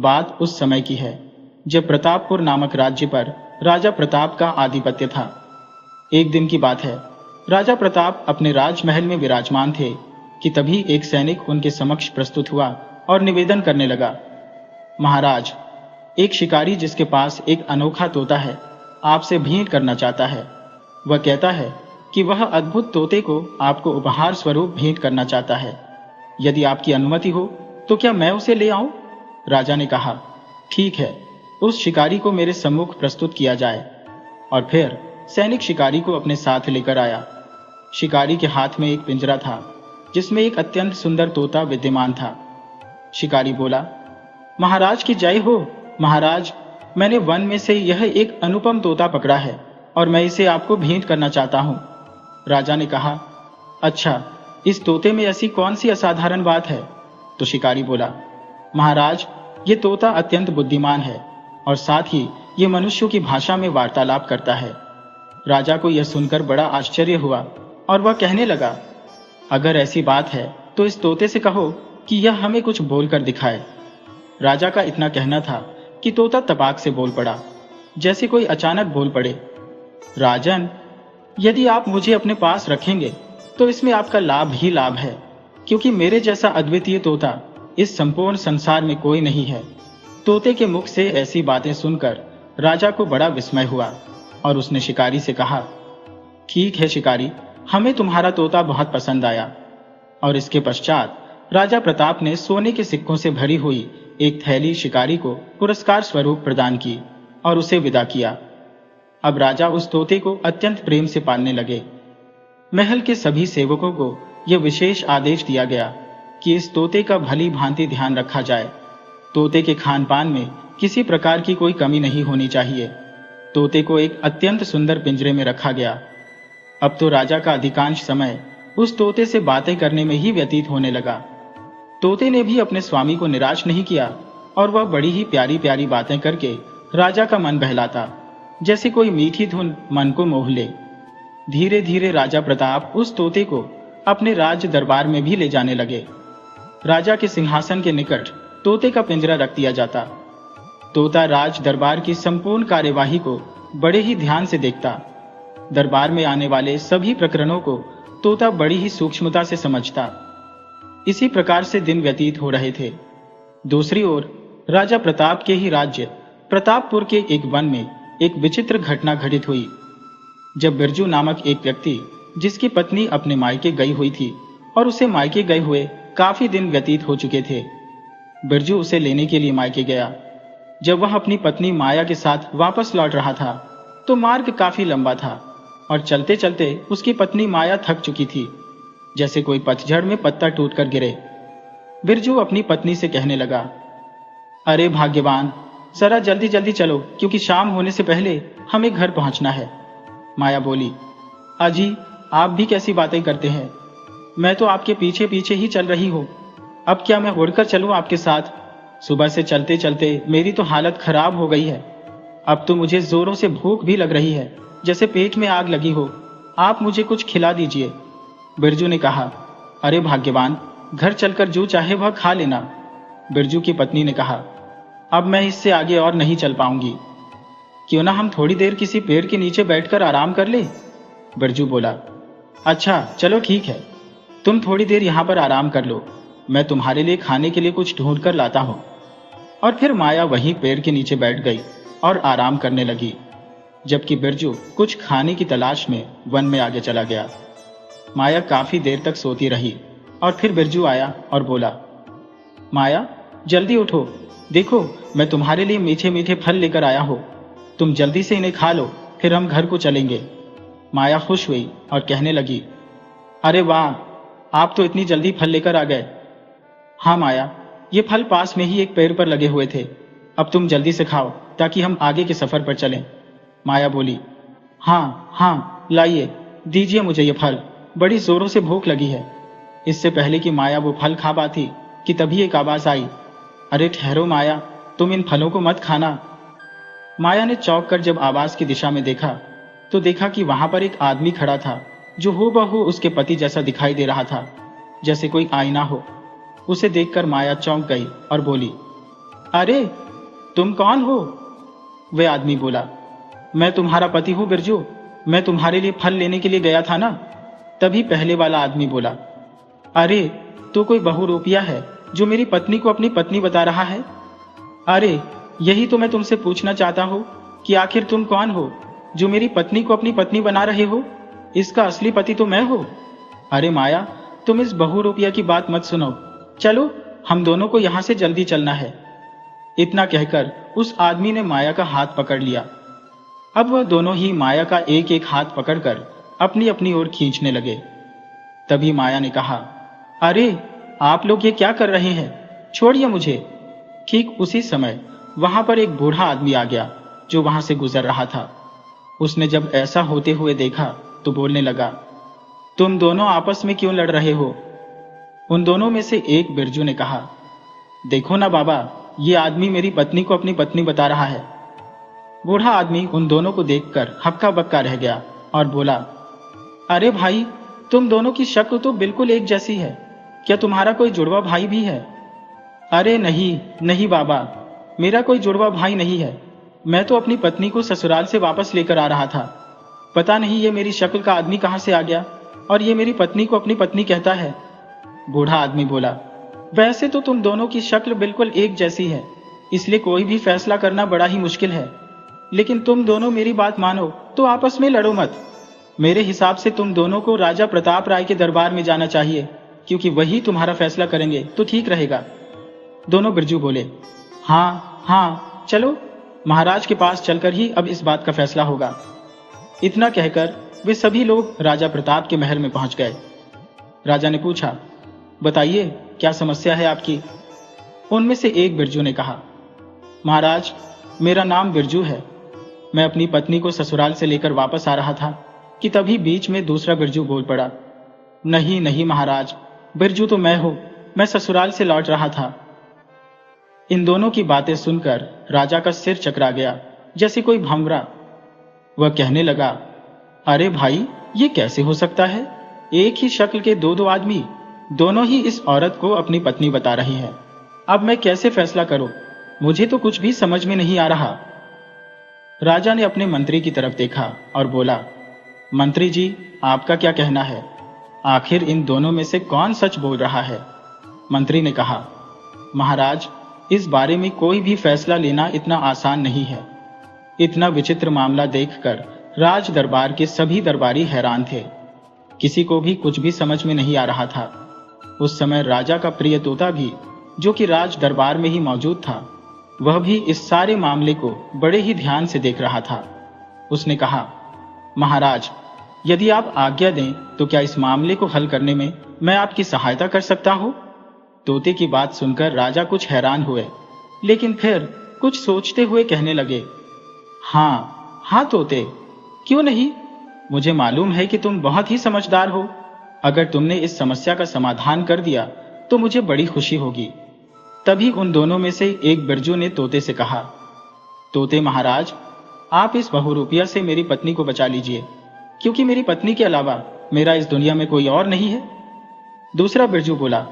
बात उस समय की है जब प्रतापपुर नामक राज्य पर राजा प्रताप का आधिपत्य था। एक दिन की बात है, राजा प्रताप अपने राजमहल में विराजमान थे कि तभी एक सैनिक उनके समक्ष प्रस्तुत हुआ और निवेदन करने लगा, महाराज, एक शिकारी जिसके पास एक अनोखा तोता है आपसे भेंट करना चाहता है। वह कहता है कि वह अद्भुत तोते को आपको उपहार स्वरूप भेंट करना चाहता है। यदि आपकी अनुमति हो तो क्या मैं उसे ले आऊं? राजा ने कहा, ठीक है, उस शिकारी को मेरे सम्मुख प्रस्तुत किया जाए। और फिर सैनिक शिकारी को अपने साथ लेकर आया। शिकारी के हाथ में एक पिंजरा था जिसमें एक अत्यंत सुंदर तोता विद्यमान था। शिकारी बोला, महाराज की जय हो। महाराज, मैंने वन में से यह एक अनुपम तोता पकड़ा है और मैं इसे आपको भेंट करना चाहता हूं। राजा ने कहा, अच्छा, इस तोते में ऐसी कौन सी असाधारण बात है? तो शिकारी बोला, महाराज, ये तोता अत्यंत बुद्धिमान है और साथ ही ये मनुष्यों की भाषा में वार्तालाप करता है। राजा को यह सुनकर बड़ा आश्चर्य हुआ और वह कहने लगा, अगर ऐसी बात है तो इस तोते से कहो कि यह हमें कुछ बोलकर दिखाए। राजा का इतना कहना था कि तोता तपाक से बोल पड़ा, जैसे कोई अचानक बोल पड़े, राजन, यदि आप मुझे अपने पास रखेंगे तो इसमें आपका लाभ ही लाभ है, क्योंकि मेरे जैसा अद्वितीय तोता इस संपूर्ण संसार में कोई नहीं है। तोते के मुख से ऐसी बातें सुनकर राजा को बड़ा विस्मय हुआ और उसने शिकारी से कहा, ठीक है शिकारी, हमें तुम्हारा तोता बहुत पसंद आया। और इसके पश्चात राजा प्रताप ने सोने के सिक्कों से भरी हुई एक थैली शिकारी को पुरस्कार स्वरूप प्रदान की और उसे विदा किया। अब राजा उस तोते को अत्यंत प्रेम से पालने लगे। महल के सभी सेवकों को यह विशेष आदेश दिया गया कि इस तोते का भली भांति ध्यान रखा जाए। तोते के खान पान में किसी प्रकार की कोई कमी नहीं होनी चाहिए। तोते को एक अत्यंत सुंदर पिंजरे में रखा गया। अब तो राजा का अधिकांश समय उस तोते से बातें करने में ही व्यतीत होने लगा। तोते ने भी अपने स्वामी को निराश नहीं किया और वह बड़ी ही प्यारी प्यारी बातें करके राजा का मन बहलाता, जैसे कोई मीठी धुन मन को मोह ले। धीरे धीरे राजा प्रताप उस तोते को अपने राज्य दरबार में भी ले जाने लगे। राजा के सिंहासन के निकट तोते का पिंजरा रख दिया जाता। तोता राज दरबार की संपूर्ण कार्यवाही को बड़े ही ध्यान से देखता। दरबार में आने वाले सभी प्रकरणों को तोता बड़ी ही सूक्ष्मता से समझता। इसी प्रकार से दिन व्यतीत हो रहे थे। दूसरी ओर राजा प्रताप के ही राज्य प्रतापपुर के एक वन में एक विचित्र घटना घटित हुई। जब बिरजू नामक एक व्यक्ति, जिसकी पत्नी अपने मायके गई हुई थी और उसे मायके गए हुए काफी दिन व्यतीत हो चुके थे, बिरजू उसे लेने के लिए मायके गया। जब वह अपनी पत्नी माया के साथ वापस लौट रहा था तो मार्ग काफी लंबा था और चलते चलते उसकी पत्नी माया थक चुकी थी, जैसे कोई पतझड़ में पत्ता टूटकर गिरे। बिरजू अपनी पत्नी से कहने लगा, अरे भाग्यवान, जरा जल्दी जल्दी चलो, क्योंकि शाम होने से पहले हमें घर पहुंचना है। माया बोली, अजी, आप भी कैसी बातें करते हैं? मैं तो आपके पीछे पीछे ही चल रही हूँ। अब क्या मैं उड़कर चलूं आपके साथ? सुबह से चलते चलते मेरी तो हालत खराब हो गई है। अब तो मुझे जोरों से भूख भी लग रही है, जैसे पेट में आग लगी हो। आप मुझे कुछ खिला दीजिए। बिरजू ने कहा, अरे भाग्यवान, घर चलकर जो चाहे वह खा लेना। बिरजू की पत्नी ने कहा, अब मैं इससे आगे और नहीं चल पाऊंगी। क्यों ना हम थोड़ी देर किसी पेड़ के नीचे बैठकर आराम कर ले? बिरजू बोला, अच्छा चलो ठीक है, तुम थोड़ी देर यहाँ पर आराम कर लो, मैं तुम्हारे लिए खाने के लिए कुछ ढूंढ कर लाता हूँ। और फिर माया वहीं पेड़ के नीचे बैठ गई और आराम करने लगी, जबकि बिरजू कुछ खाने की तलाश में वन में आगे चला गया। माया काफी देर तक सोती रही और फिर बिरजू आया और बोला, माया, जल्दी उठो, देखो मैं तुम्हारे लिए मीठे मीठे फल लेकर आया हूँ, तुम जल्दी से इन्हें खा लो, फिर हम घर को चलेंगे। माया खुश हुई और कहने लगी, अरे वाह, आप तो इतनी जल्दी फल लेकर आ गए। हाँ माया, ये फल पास में ही एक पेड़ पर लगे हुए थे, अब तुम जल्दी से खाओ ताकि हम आगे के सफर पर चलें। माया बोली, हाँ हाँ, लाइए, दीजिए मुझे ये फल, बड़ी जोरों से भूख लगी है। इससे पहले कि माया वो फल खा पाती कि तभी एक आवाज आई, अरे ठहरो माया, तुम इन फलों को मत खाना। माया ने चौंक कर जब आवाज की दिशा में देखा तो देखा कि वहां पर एक आदमी खड़ा था जो हूबहू उसके पति जैसा दिखाई दे रहा था, जैसे कोई आईना हो। उसे देखकर माया चौंक गई और बोली, अरे तुम कौन हो? वह आदमी बोला, मैं तुम्हारा पति हूं बिरजू, मैं तुम्हारे लिए फल लेने के लिए गया था ना। तभी पहले वाला आदमी बोला, अरे तू कोई बहुरूपिया है जो मेरी पत्नी को अपनी पत्नी बता रहा है? अरे यही तो मैं तुमसे पूछना चाहता हूं कि आखिर तुम कौन हो जो मेरी पत्नी को अपनी पत्नी बना रहे हो? इसका असली पति तो मैं हूं। अरे माया, तुम इस बहुरूपिया की बात मत सुनो, चलो हम दोनों को यहां से जल्दी चलना है। इतना कहकर उस आदमी ने माया का हाथ पकड़ लिया। अब वह दोनों ही माया का एक एक हाथ पकड़कर अपनी अपनी ओर खींचने लगे। तभी माया ने कहा, अरे आप लोग ये क्या कर रहे हैं, छोड़िए मुझे। ठीक उसी समय वहां पर एक बूढ़ा आदमी आ गया जो वहां से गुजर रहा था। उसने जब ऐसा होते हुए देखा तो बोलने लगा, तुम दोनों आपस में क्यों लड़ रहे हो? उन दोनों में से एक बिरजू ने कहा, देखो ना बाबा, ये आदमी मेरी पत्नी को अपनी पत्नी बता रहा है। बूढ़ा आदमी उन दोनों को देखकर हक्का बक्का रह गया और बोला, अरे भाई, तुम दोनों की शक्ल तो बिल्कुल एक जैसी है, क्या तुम्हारा कोई जुड़वा भाई भी है? अरे नहीं नहीं बाबा, मेरा कोई जुड़वा भाई नहीं है, मैं तो अपनी पत्नी को ससुराल से वापस लेकर आ रहा था। पता नहीं ये मेरी शक्ल का आदमी कहां से आ गया और ये मेरी पत्नी को अपनी पत्नी कहता है। बूढ़ा आदमी बोला, वैसे तो तुम दोनों की शक्ल बिल्कुल एक जैसी है, इसलिए कोई भी फैसला करना बड़ा ही मुश्किल है। लेकिन तुम दोनों मेरी बात मानो तो आपस में लड़ो मत। मेरे हिसाब से तुम दोनों को राजा प्रताप राय के दरबार में जाना चाहिए, क्योंकि वही तुम्हारा फैसला करेंगे तो ठीक रहेगा। दोनों बिरजू बोले, हाँ हाँ चलो, महाराज के पास चलकर ही अब इस बात का फैसला होगा। इतना कहकर वे सभी लोग राजा प्रताप के महल में पहुंच गए। राजा ने पूछा, बताइए क्या समस्या है आपकी? उनमें से एक बिरजू ने कहा, महाराज, मेरा नाम बिरजू है। मैं अपनी पत्नी को ससुराल से लेकर वापस आ रहा था कि तभी बीच में दूसरा बिरजू बोल पड़ा, नहीं नहीं महाराज, बिरजू तो मैं हूं, मैं ससुराल से लौट रहा था। इन दोनों की बातें सुनकर राजा का सिर चकरा गया जैसे कोई भंवरा। वह कहने लगा, अरे भाई, ये कैसे हो सकता है? एक ही शक्ल के दो दो आदमी, दोनों ही इस औरत को अपनी पत्नी बता रहे हैं। अब मैं कैसे फैसला करूं? मुझे तो कुछ भी समझ में नहीं आ रहा। राजा ने अपने मंत्री की तरफ देखा और बोला, मंत्री जी, आपका क्या कहना है? आखिर इन दोनों में से कौन सच बोल रहा है? मंत्री ने कहा, महाराज, इस बारे में कोई भी फैसला लेना इतना आसान नहीं है। इतना विचित्र मामला देखकर राज दरबार के सभी दरबारी हैरान थे। किसी को भी कुछ भी समझ में नहीं आ रहा था। उस समय राजा का प्रिय तोता भी, जो कि राज दरबार में ही मौजूद था, वह भी इस सारे मामले को बड़े ही ध्यान से देख रहा था। उसने कहा, महाराज, यदि आप आज्ञा दें तो क्या इस मामले को हल करने में मैं आपकी सहायता कर सकता हूं? तोते की बात सुनकर राजा कुछ हैरान हुए, लेकिन फिर कुछ सोचते हुए कहने लगे, हाँ हाँ तोते, क्यों नहीं? मुझे मालूम है कि तुम बहुत ही समझदार हो। अगर तुमने इस समस्या का समाधान कर दिया तो मुझे बड़ी खुशी होगी। तभी उन दोनों में से एक बिरजू ने तोते से कहा, तोते महाराज, आप इस बहुरूपिया से मेरी पत्नी को बचा लीजिए, क्योंकि मेरी पत्नी के अलावा मेरा इस दुनिया में कोई और नहीं है। दूसरा बिरजू बोला,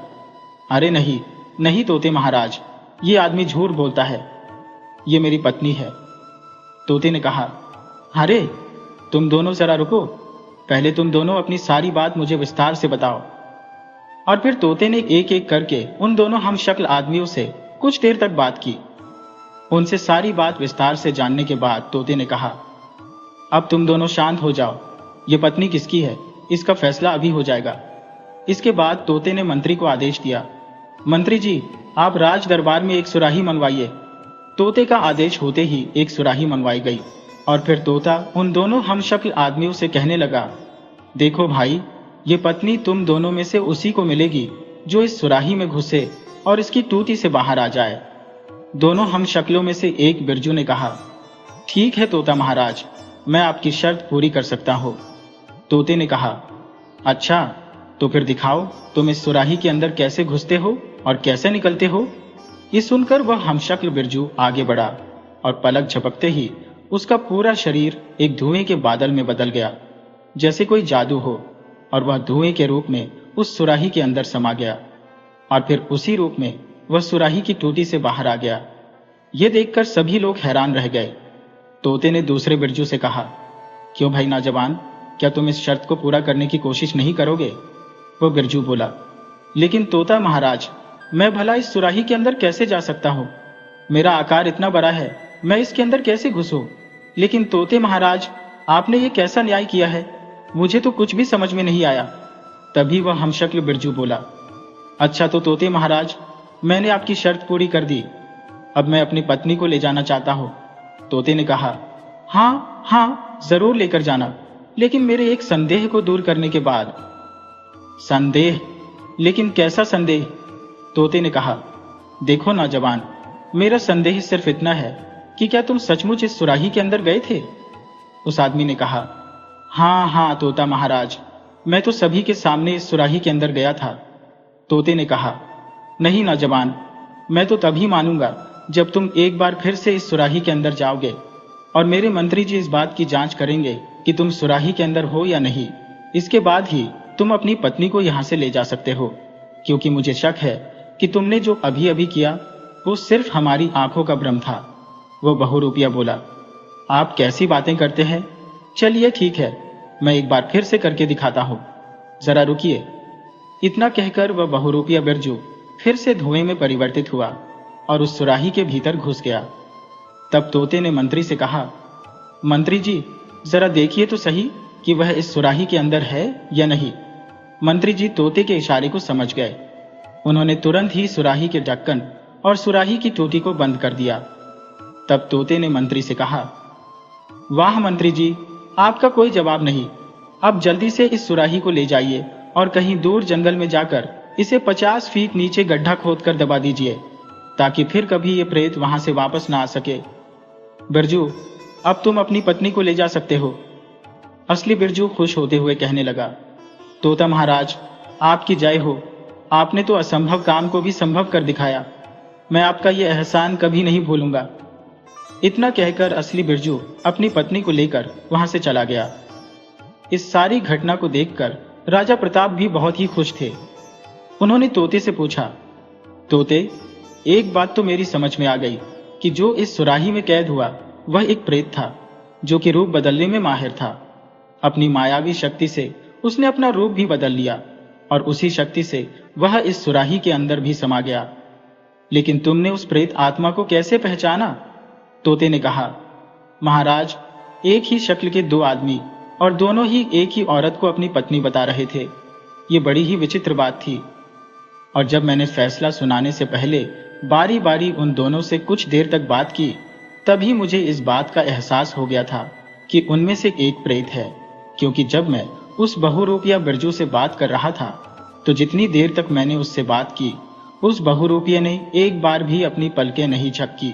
अरे नहीं नहीं तोते महाराज, ये आदमी झूठ बोलता है, ये मेरी पत्नी है। तोते ने कहा, अरे तुम दोनों जरा रुको, पहले तुम दोनों अपनी सारी बात मुझे विस्तार से बताओ। और फिर तोते ने एक एक करके उन दोनों हमशक्ल आदमियों से कुछ देर तक बात की। उनसे सारी बात विस्तार से जानने के बाद तोते ने कहा, अब तुम दोनों शांत हो जाओ, ये पत्नी किसकी है इसका फैसला अभी हो जाएगा। इसके बाद तोते ने मंत्री को आदेश दिया, मंत्री जी, आप राज दरबार में एक सुराही मंगवाइए। तोते का आदेश होते ही एक सुराही मंगवाई गई और फिर तोता उन दोनों हमशक्ल आदमियों से कहने लगा, देखो भाई, ये पत्नी तुम दोनों में से उसी को मिलेगी जो इस सुराही में घुसे और इसकी टूटी से बाहर आ जाए। दोनों हमशक्लों में से एक बिरजू ने कहा, ठीक है तोता महाराज, मैं आपकी शर्त पूरी कर सकता हूं। तोते ने कहा, अच्छा तो फिर दिखाओ तुम इस सुराही के अंदर कैसे घुसते हो और कैसे निकलते हो। ये सुनकर वह हमशक्ल बिरजू आगे बढ़ा और पलक झपकते ही उसका पूरा शरीर एक धुएं के बादल में बदल गया, जैसे कोई जादू हो, और वह धुएं के रूप में उस सुराही के अंदर समा गया और फिर उसी रूप में वह सुराही की टूटी से बाहर आ गया ये देखकर सभी लोग हैरान रह गए। तोते ने दूसरे बिरजू से कहा, क्यों भाई नौजवान, क्या तुम इस शर्त को पूरा करने की कोशिश नहीं करोगे? वो बिरजू बोला, लेकिन तोता महाराज, मैं भला इस सुराही के अंदर कैसे जा सकता हूँ? मेरा आकार इतना बड़ा है, मैं इसके अंदर कैसे घुसूं? लेकिन तोते महाराज, आपने ये कैसा न्याय किया है? मुझे तो कुछ भी समझ में नहीं आया। तभी वह हमशक्ल बिरजू बोला, अच्छा तो तोते महाराज, मैंने आपकी शर्त पूरी कर दी। अब मैं अपनी पत्नी को ले जाना चाहता हूँ। तोते ने कहा, हाँ हाँ, जरूर लेकर जाना, लेकिन मेरे एक संदेह को दूर करने के बाद। संदेह? लेकिन कैसा संदेह? तोते ने कहा, देखो नौजवान, मेरा संदेह सिर्फ इतना है कि क्या तुम सचमुच इस सुराही के अंदर गए थे? उस आदमी ने कहा, हाँ हाँ तोता महाराज, मैं तो सभी के सामने इस सुराही के अंदर गया था। तोते ने कहा, नहीं नौजवान, मैं तो तभी मानूंगा जब तुम एक बार फिर से इस सुराही के अंदर जाओगे और मेरे मंत्री जी इस बात की जांच करेंगे कि तुम सुराही के अंदर हो या नहीं। इसके बाद ही तुम अपनी पत्नी को यहां से ले जा सकते हो, क्योंकि मुझे शक है कि तुमने जो अभी अभी किया वो सिर्फ हमारी आंखों का भ्रम था। वो बहुरूपिया बोला, आप कैसी बातें करते हैं? चलिए ठीक है, मैं एक बार फिर से करके दिखाता हूं, जरा रुकिए। इतना कहकर वह बहुरूपिया बिरजू फिर से धुएं में परिवर्तित हुआ और उस सुराही के भीतर घुस गया। तब तोते ने मंत्री से कहा, मंत्री जी, जरा देखिए तो सही कि वह इस सुराही के अंदर है या नहीं। मंत्री जी तोते के इशारे को समझ गए। उन्होंने तुरंत ही सुराही के ढक्कन और सुराही की टोटी को बंद कर दिया। तब तोते ने मंत्री से कहा, वाह मंत्री जी, आपका कोई जवाब नहीं। अब जल्दी से इस सुराही को ले जाइए और कहीं दूर जंगल में जाकर इसे 50 फीट नीचे गड्ढा खोदकर दबा दीजिए, ताकि फिर कभी ये प्रेत वहां से वापस ना आ सके। बिरजू, अब तुम अपनी पत्नी को ले जा सकते हो। असली बिरजू खुश होते हुए कहने लगा, तोता महाराज, आपकी जय हो। आपने तो असंभव काम को भी संभव कर दिखाया। मैं आपका यह एहसान कभी नहीं भूलूंगा। इतना कहकर असली बिरजू अपनी पत्नी को लेकर वहां से चला गया। इस सारी घटना को देखकर राजा प्रताप भी बहुत ही खुश थे। उन्होंने तोते से पूछा, तोते, एक बात तो मेरी समझ में आ गई कि जो इस सुराही में कैद हुआ वह एक प्रेत था, जो कि रूप बदलने में माहिर था। अपनी मायावी शक्ति से उसने अपना रूप भी बदल लिया और उसी शक्ति से वह इस सुराही के अंदर भी समा गया। लेकिन तुमने उस प्रेत आत्मा को कैसे पहचाना? तोते ने कहा, महाराज, एक ही शक्ल के दो आदमी और दोनों ही एक ही औरत को अपनी पत्नी बता रहे थे। ये बड़ी ही विचित्र बात थी। और जब मैंने फैसला सुनाने से पहले बारी बारी उन दोनों से कुछ देर तक बात की, तभी मुझे इस बात का एहसास हो गया था कि उनमें से एक प्रेत है, क्योंकि जब मैं उस बहुरूपिया बिरजू से बात कर रहा था तो जितनी देर तक मैंने उससे बात की, उस बहुरूपिये ने एक बार भी अपनी पलकें नहीं झपकी।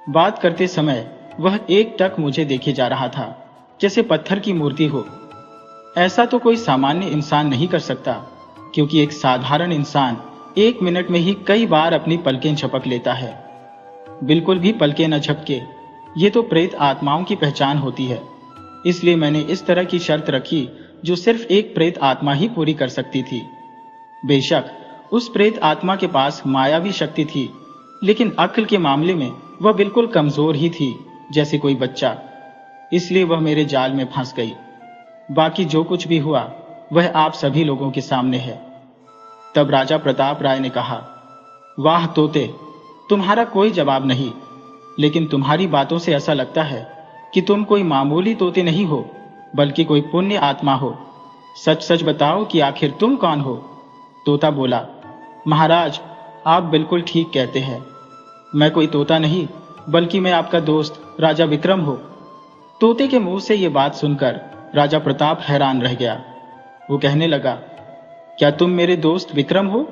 बात करते समय वह एक टक मुझे देखे जा रहा था, जैसे पत्थर की मूर्ति हो। ऐसा तो कोई सामान्य इंसान नहीं कर सकता, क्योंकि एक साधारण इंसान 1 मिनट में ही कई बार अपनी पलकें झपक लेता है। बिल्कुल भी पलकें न झपके, ये तो प्रेत आत्माओं की पहचान होती है। इसलिए मैंने इस तरह की शर्त रखी जो सिर्फ एक प्रेत आत्मा ही पूरी कर सकती थी। बेशक उस प्रेत आत्मा के पास मायावी शक्ति थी, लेकिन अक्ल के मामले में वह बिल्कुल कमजोर ही थी, जैसे कोई बच्चा। इसलिए वह मेरे जाल में फंस गई। बाकी जो कुछ भी हुआ वह आप सभी लोगों के सामने है। तब राजा प्रताप राय ने कहा, वाह तोते, तुम्हारा कोई जवाब नहीं, लेकिन तुम्हारी बातों से ऐसा लगता है कि तुम कोई मामूली तोते नहीं हो, बल्कि कोई पुण्य आत्मा हो। सच सच बताओ कि आखिर तुम कौन हो? तोता बोला, महाराज, आप बिल्कुल ठीक कहते हैं। मैं कोई तोता नहीं, बल्कि मैं आपका दोस्त राजा विक्रम हो। तोते के मुंह से यह बात सुनकर राजा प्रताप हैरान रह गया। वो कहने लगा, क्या तुम मेरे दोस्त विक्रम हो?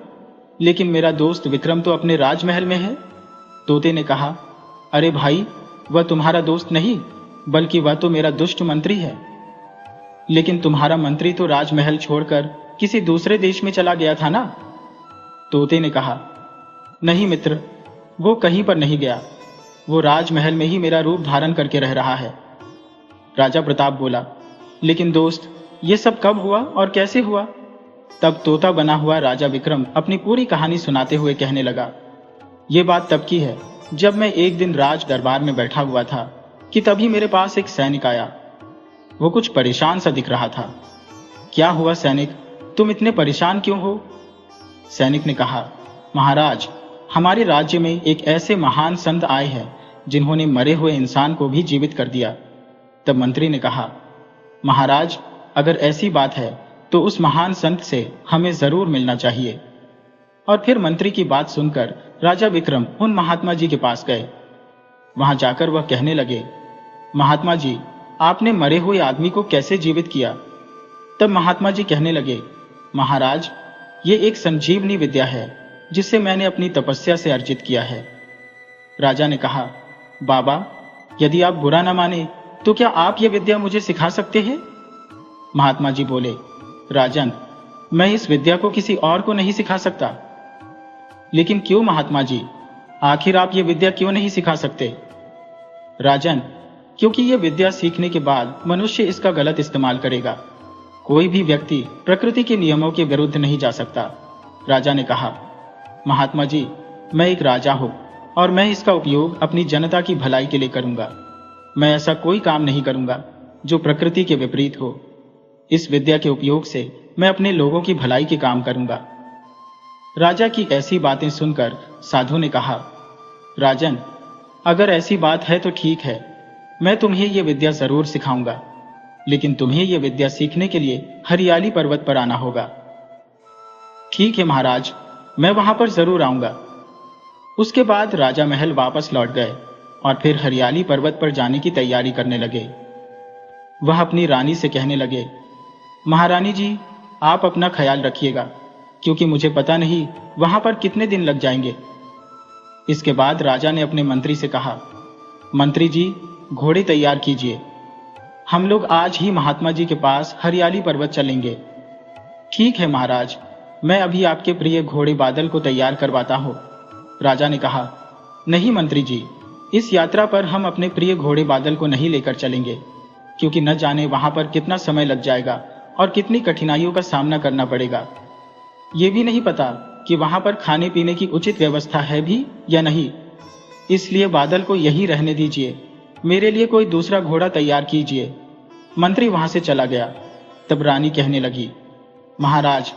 लेकिन मेरा दोस्त विक्रम तो अपने राजमहल में है। तोते ने कहा, अरे भाई, वह तुम्हारा दोस्त नहीं, बल्कि वह तो मेरा दुष्ट मंत्री है। लेकिन तुम्हारा मंत्री तो राजमहल छोड़कर किसी दूसरे देश में चला गया था ना? तोते ने कहा, नहीं मित्र, वो कहीं पर नहीं गया। वो राजमहल में ही मेरा रूप धारण करके रह रहा है। राजा प्रताप बोला, लेकिन दोस्त, ये सब कब हुआ और कैसे हुआ? तब तोता बना हुआ राजा विक्रम अपनी पूरी कहानी सुनाते हुए कहने लगा, ये बात तब की है जब मैं एक दिन राज दरबार में बैठा हुआ था कि तभी मेरे पास एक सैनिक आया। वो कुछ परेशान सा दिख रहा था। क्या हुआ सैनिक, तुम इतने परेशान क्यों हो? सैनिक ने कहा, महाराज, हमारे राज्य में एक ऐसे महान संत आए हैं जिन्होंने मरे हुए इंसान को भी जीवित कर दिया। तब मंत्री ने कहा, महाराज, अगर ऐसी बात है तो उस महान संत से हमें जरूर मिलना चाहिए। और फिर मंत्री की बात सुनकर राजा विक्रम उन महात्मा जी के पास गए। वहां जाकर वह कहने लगे, महात्मा जी, आपने मरे हुए आदमी को कैसे जीवित किया? तब महात्मा जी कहने लगे, महाराज, ये एक संजीवनी विद्या है जिसे मैंने अपनी तपस्या से अर्जित किया है। राजा ने कहा, बाबा, यदि आप बुरा न माने तो क्या आप ये विद्या मुझे सिखा सकते हैं? महात्मा जी बोले, राजन, मैं इस विद्या को किसी और को नहीं सिखा सकता। लेकिन क्यों महात्मा जी, आखिर आप ये विद्या क्यों नहीं सिखा सकते? राजन, क्योंकि ये विद्या सीखने के बाद मनुष्य इसका गलत इस्तेमाल करेगा। कोई भी व्यक्ति प्रकृति के नियमों के विरुद्ध नहीं जा सकता। राजा ने कहा, महात्मा जी, मैं एक राजा हूं और मैं इसका उपयोग अपनी जनता की भलाई के लिए करूंगा। मैं ऐसा कोई काम नहीं करूंगा जो प्रकृति के विपरीत हो। इस विद्या के उपयोग से मैं अपने लोगों की भलाई के काम करूंगा। राजा की ऐसी बातें सुनकर साधु ने कहा, राजन, अगर ऐसी बात है तो ठीक है, मैं तुम्हें यह विद्या जरूर सिखाऊंगा, लेकिन तुम्हें यह विद्या सीखने के लिए हरियाली पर्वत पर आना होगा। ठीक है महाराज, मैं वहां पर जरूर आऊंगा। उसके बाद राजा महल वापस लौट गए और फिर हरियाली पर्वत पर जाने की तैयारी करने लगे। वह अपनी रानी से कहने लगे, महारानी जी, आप अपना ख्याल रखिएगा, क्योंकि मुझे पता नहीं वहां पर कितने दिन लग जाएंगे। इसके बाद राजा ने अपने मंत्री से कहा, मंत्री जी, घोड़े तैयार कीजिए, हम लोग आज ही महात्मा जी के पास हरियाली पर्वत चलेंगे। ठीक है महाराज, मैं अभी आपके प्रिय घोड़े बादल को तैयार करवाता हूं। राजा ने कहा, नहीं मंत्री जी, इस यात्रा पर हम अपने प्रिय घोड़े बादल को नहीं लेकर चलेंगे, क्योंकि न जाने वहां पर कितना समय लग जाएगा और कितनी कठिनाइयों का सामना करना पड़ेगा। ये भी नहीं पता कि वहां पर खाने पीने की उचित व्यवस्था है भी या नहीं। इसलिए बादल को यही रहने दीजिए, मेरे लिए कोई दूसरा घोड़ा तैयार कीजिए। मंत्री वहां से चला गया। तब रानी कहने लगी, महाराज,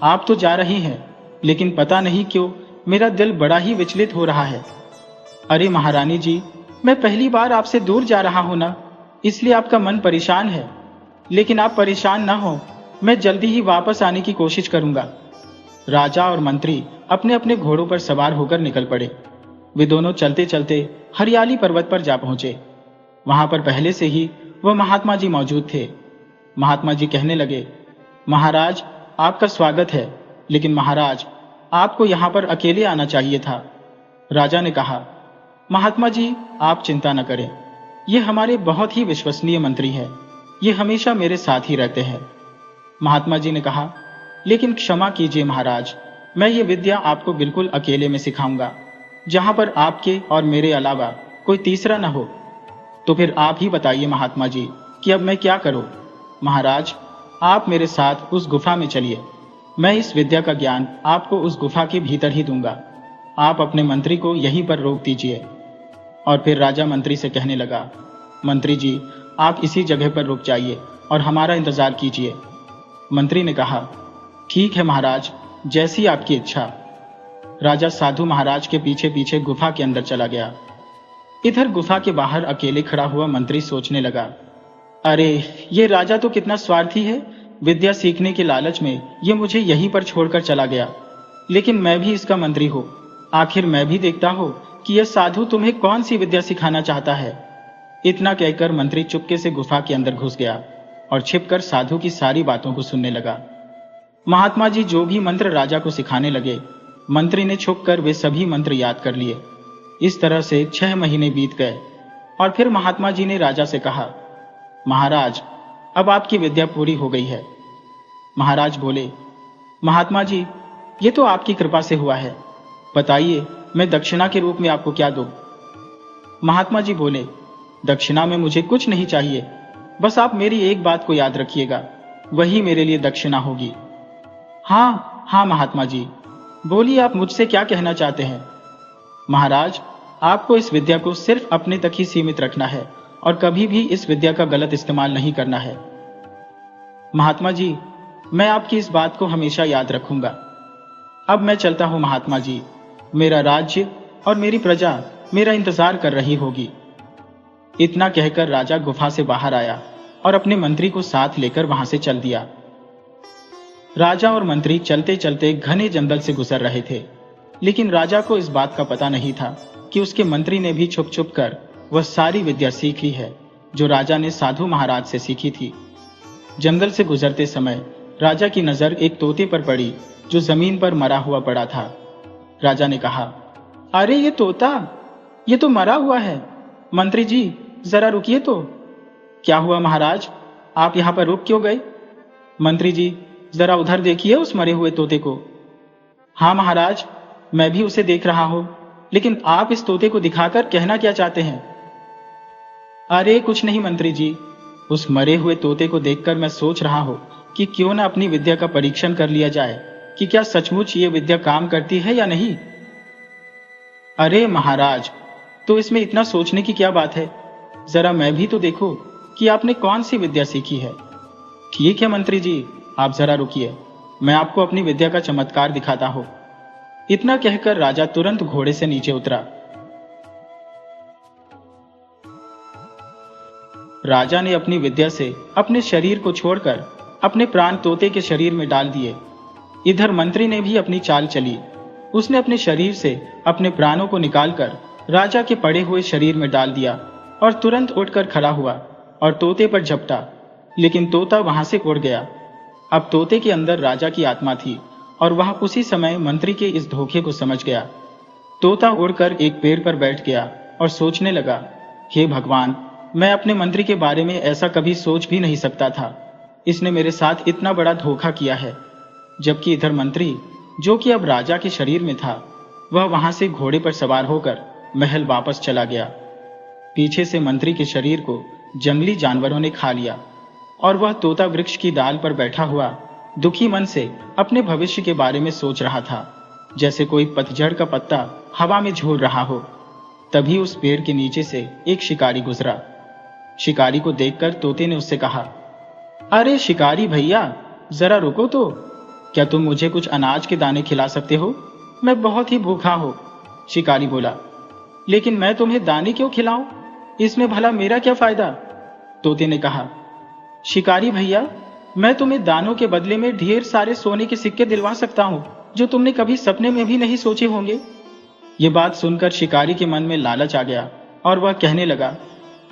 आप तो जा रहे हैं, लेकिन पता नहीं क्यों मेरा दिल बड़ा ही विचलित हो रहा है। अरे महारानी जी, मैं पहली बार आपसे दूर जा रहा हूं ना, इसलिए आपका मन परेशान है। लेकिन आप परेशान ना हो, मैं जल्दी ही वापस आने की कोशिश करूंगा। राजा और मंत्री अपने अपने घोड़ों पर सवार होकर निकल पड़े। वे दोनों चलते चलते हरियाली पर्वत पर जा पहुंचे। वहां पर पहले से ही वह महात्मा जी मौजूद थे। महात्मा जी कहने लगे, महाराज, आपका स्वागत है, लेकिन महाराज, आपको यहां पर अकेले आना चाहिए था। राजा ने कहा, महात्मा जी, आप चिंता न करें, ये हमारे बहुत ही विश्वसनीय मंत्री हैं, ये हमेशा मेरे साथ ही रहते हैं। महात्मा जी ने कहा, लेकिन क्षमा कीजिए महाराज, मैं ये विद्या आपको बिल्कुल अकेले में सिखाऊंगा, जहां पर आपके और मेरे अलावा कोई तीसरा न हो। तो फिर आप ही बताइए महात्मा जी कि अब मैं क्या करूं? महाराज, आप मेरे साथ उस गुफा में चलिए, मैं इस विद्या का ज्ञान आपको उस गुफा के भीतर ही दूंगा। आप अपने मंत्री को यहीं पर रोक दीजिए। और फिर राजा मंत्री से कहने लगा, मंत्री जी, आप इसी जगह पर रुक जाइए और हमारा इंतजार कीजिए। मंत्री ने कहा, ठीक है महाराज, जैसी आपकी इच्छा। राजा साधु महाराज के पीछे पीछे गुफा के अंदर चला गया। इधर गुफा के बाहर अकेले खड़ा हुआ मंत्री सोचने लगा, अरे ये राजा तो कितना स्वार्थी है, विद्या सीखने के लालच में ये मुझे यहीं पर छोड़कर चला गया। लेकिन मैं भी इसका मंत्री हूं, आखिर मैं भी देखता हूं कि यह साधु तुम्हें कौन सी विद्या सिखाना चाहता है। इतना कहकर मंत्री चुपके से गुफा के अंदर घुस गया और छिपकर साधु की सारी बातों को सुनने लगा। महात्मा जी जो भी मंत्र राजा को सिखाने लगे, मंत्री ने छुपकर वे सभी मंत्र याद कर लिए। इस तरह से 6 महीने बीत गए और फिर महात्मा जी ने राजा से कहा, महाराज, अब आपकी विद्या पूरी हो गई है। महाराज बोले, महात्मा जी, ये तो आपकी कृपा से हुआ है, बताइए मैं दक्षिणा के रूप में आपको क्या दूं? महात्मा जी बोले, दक्षिणा में मुझे कुछ नहीं चाहिए, बस आप मेरी एक बात को याद रखिएगा, वही मेरे लिए दक्षिणा होगी। हाँ हाँ महात्मा जी, बोलिए आप मुझसे क्या कहना चाहते हैं? महाराज, आपको इस विद्या को सिर्फ अपने तक ही सीमित रखना है और कभी भी इस विद्या का गलत इस्तेमाल नहीं करना है। महात्मा जी, मैं आपकी इस बात को हमेशा याद रखूंगा। अब मैं चलता हूं महात्मा जी, मेरा राज्य और मेरी प्रजा मेरा इंतजार कर रही होगी। इतना कहकर राजा गुफा से बाहर आया और अपने मंत्री को साथ लेकर वहां से चल दिया। राजा और मंत्री चलते चलते घने जंगल से गुजर रहे थे, लेकिन राजा को इस बात का पता नहीं था कि उसके मंत्री ने भी छुप छुप कर वह सारी विद्या सीख ली है जो राजा ने साधु महाराज से सीखी थी। जंगल से गुजरते समय राजा की नजर एक तोते पर पड़ी जो जमीन पर मरा हुआ पड़ा था। राजा ने कहा, अरे ये तोता, ये तो मरा हुआ है। मंत्री जी जरा रुकिए तो। क्या हुआ महाराज, आप यहां पर रुक क्यों गए? मंत्री जी जरा उधर देखिए उस मरे हुए तोते को। हाँ महाराज, मैं भी उसे देख रहा हूं, लेकिन आप इस तोते को दिखाकर कहना क्या चाहते हैं? अरे कुछ नहीं मंत्री जी, उस मरे हुए तोते को देखकर मैं सोच रहा हूं कि क्यों न अपनी विद्या का परीक्षण कर लिया जाए कि क्या सचमुच ये विद्या काम करती है या नहीं। अरे महाराज, तो इसमें इतना सोचने की क्या बात है? जरा मैं भी तो देखूं कि आपने कौन सी विद्या सीखी है। ठीक है मंत्री जी, आप जरा रुकिए, मैं आपको अपनी विद्या का चमत्कार दिखाता हूं। इतना कहकर राजा तुरंत घोड़े से नीचे उतरा। राजा ने अपनी विद्या से अपने शरीर को छोड़कर अपने प्राण तोते के शरीर में डाल दिए। इधर मंत्री ने भी अपनी चाल चली। उसने अपने शरीर से अपने प्राणों को निकालकर राजा के पड़े हुए शरीर में डाल दिया और तुरंत उठकर खड़ा हुआ और तोते पर झपटा, लेकिन तोता वहां से उड़ गया। अब तोते के अंदर राजा की आत्मा थी और वह उसी समय मंत्री के इस धोखे को समझ गया। तोता उड़कर एक पेड़ पर बैठ गया और सोचने लगा, हे भगवान, मैं अपने मंत्री के बारे में ऐसा कभी सोच भी नहीं सकता था। इसने मेरे साथ इतना बड़ा धोखा किया है। जबकि इधर मंत्री, जो कि अब राजा के शरीर में था, वह वहां से घोड़े पर सवार होकर महल वापस चला गया। पीछे से मंत्री के शरीर को जंगली जानवरों ने खा लिया और वह तोता वृक्ष की डाल पर बैठा हुआ दुखी मन से अपने भविष्य के बारे में सोच रहा था, जैसे कोई पतझड़ का पत्ता हवा में झूल रहा हो। तभी उस पेड़ के नीचे से एक शिकारी गुजरा। शिकारी को देखकर तोते ने उससे कहा, अरे शिकारी भैया, जरा रुको तो। क्या तुम मुझे कुछ अनाज के दाने खिला सकते हो? मैं बहुत ही भूखा हूं। शिकारी बोला, लेकिन मैं तुम्हें दाने क्यों खिलाऊं? इसमें भला मेरा क्या फायदा? तोते ने कहा, शिकारी भैया, मैं तुम्हें दानों के बदले में ढेर सारे सोने के सिक्के दिलवा सकता हूं, जो तुमने कभी सपने में भी नहीं सोचे होंगे। ये बात सुनकर शिकारी के मन में लालच आ गया और वह कहने लगा,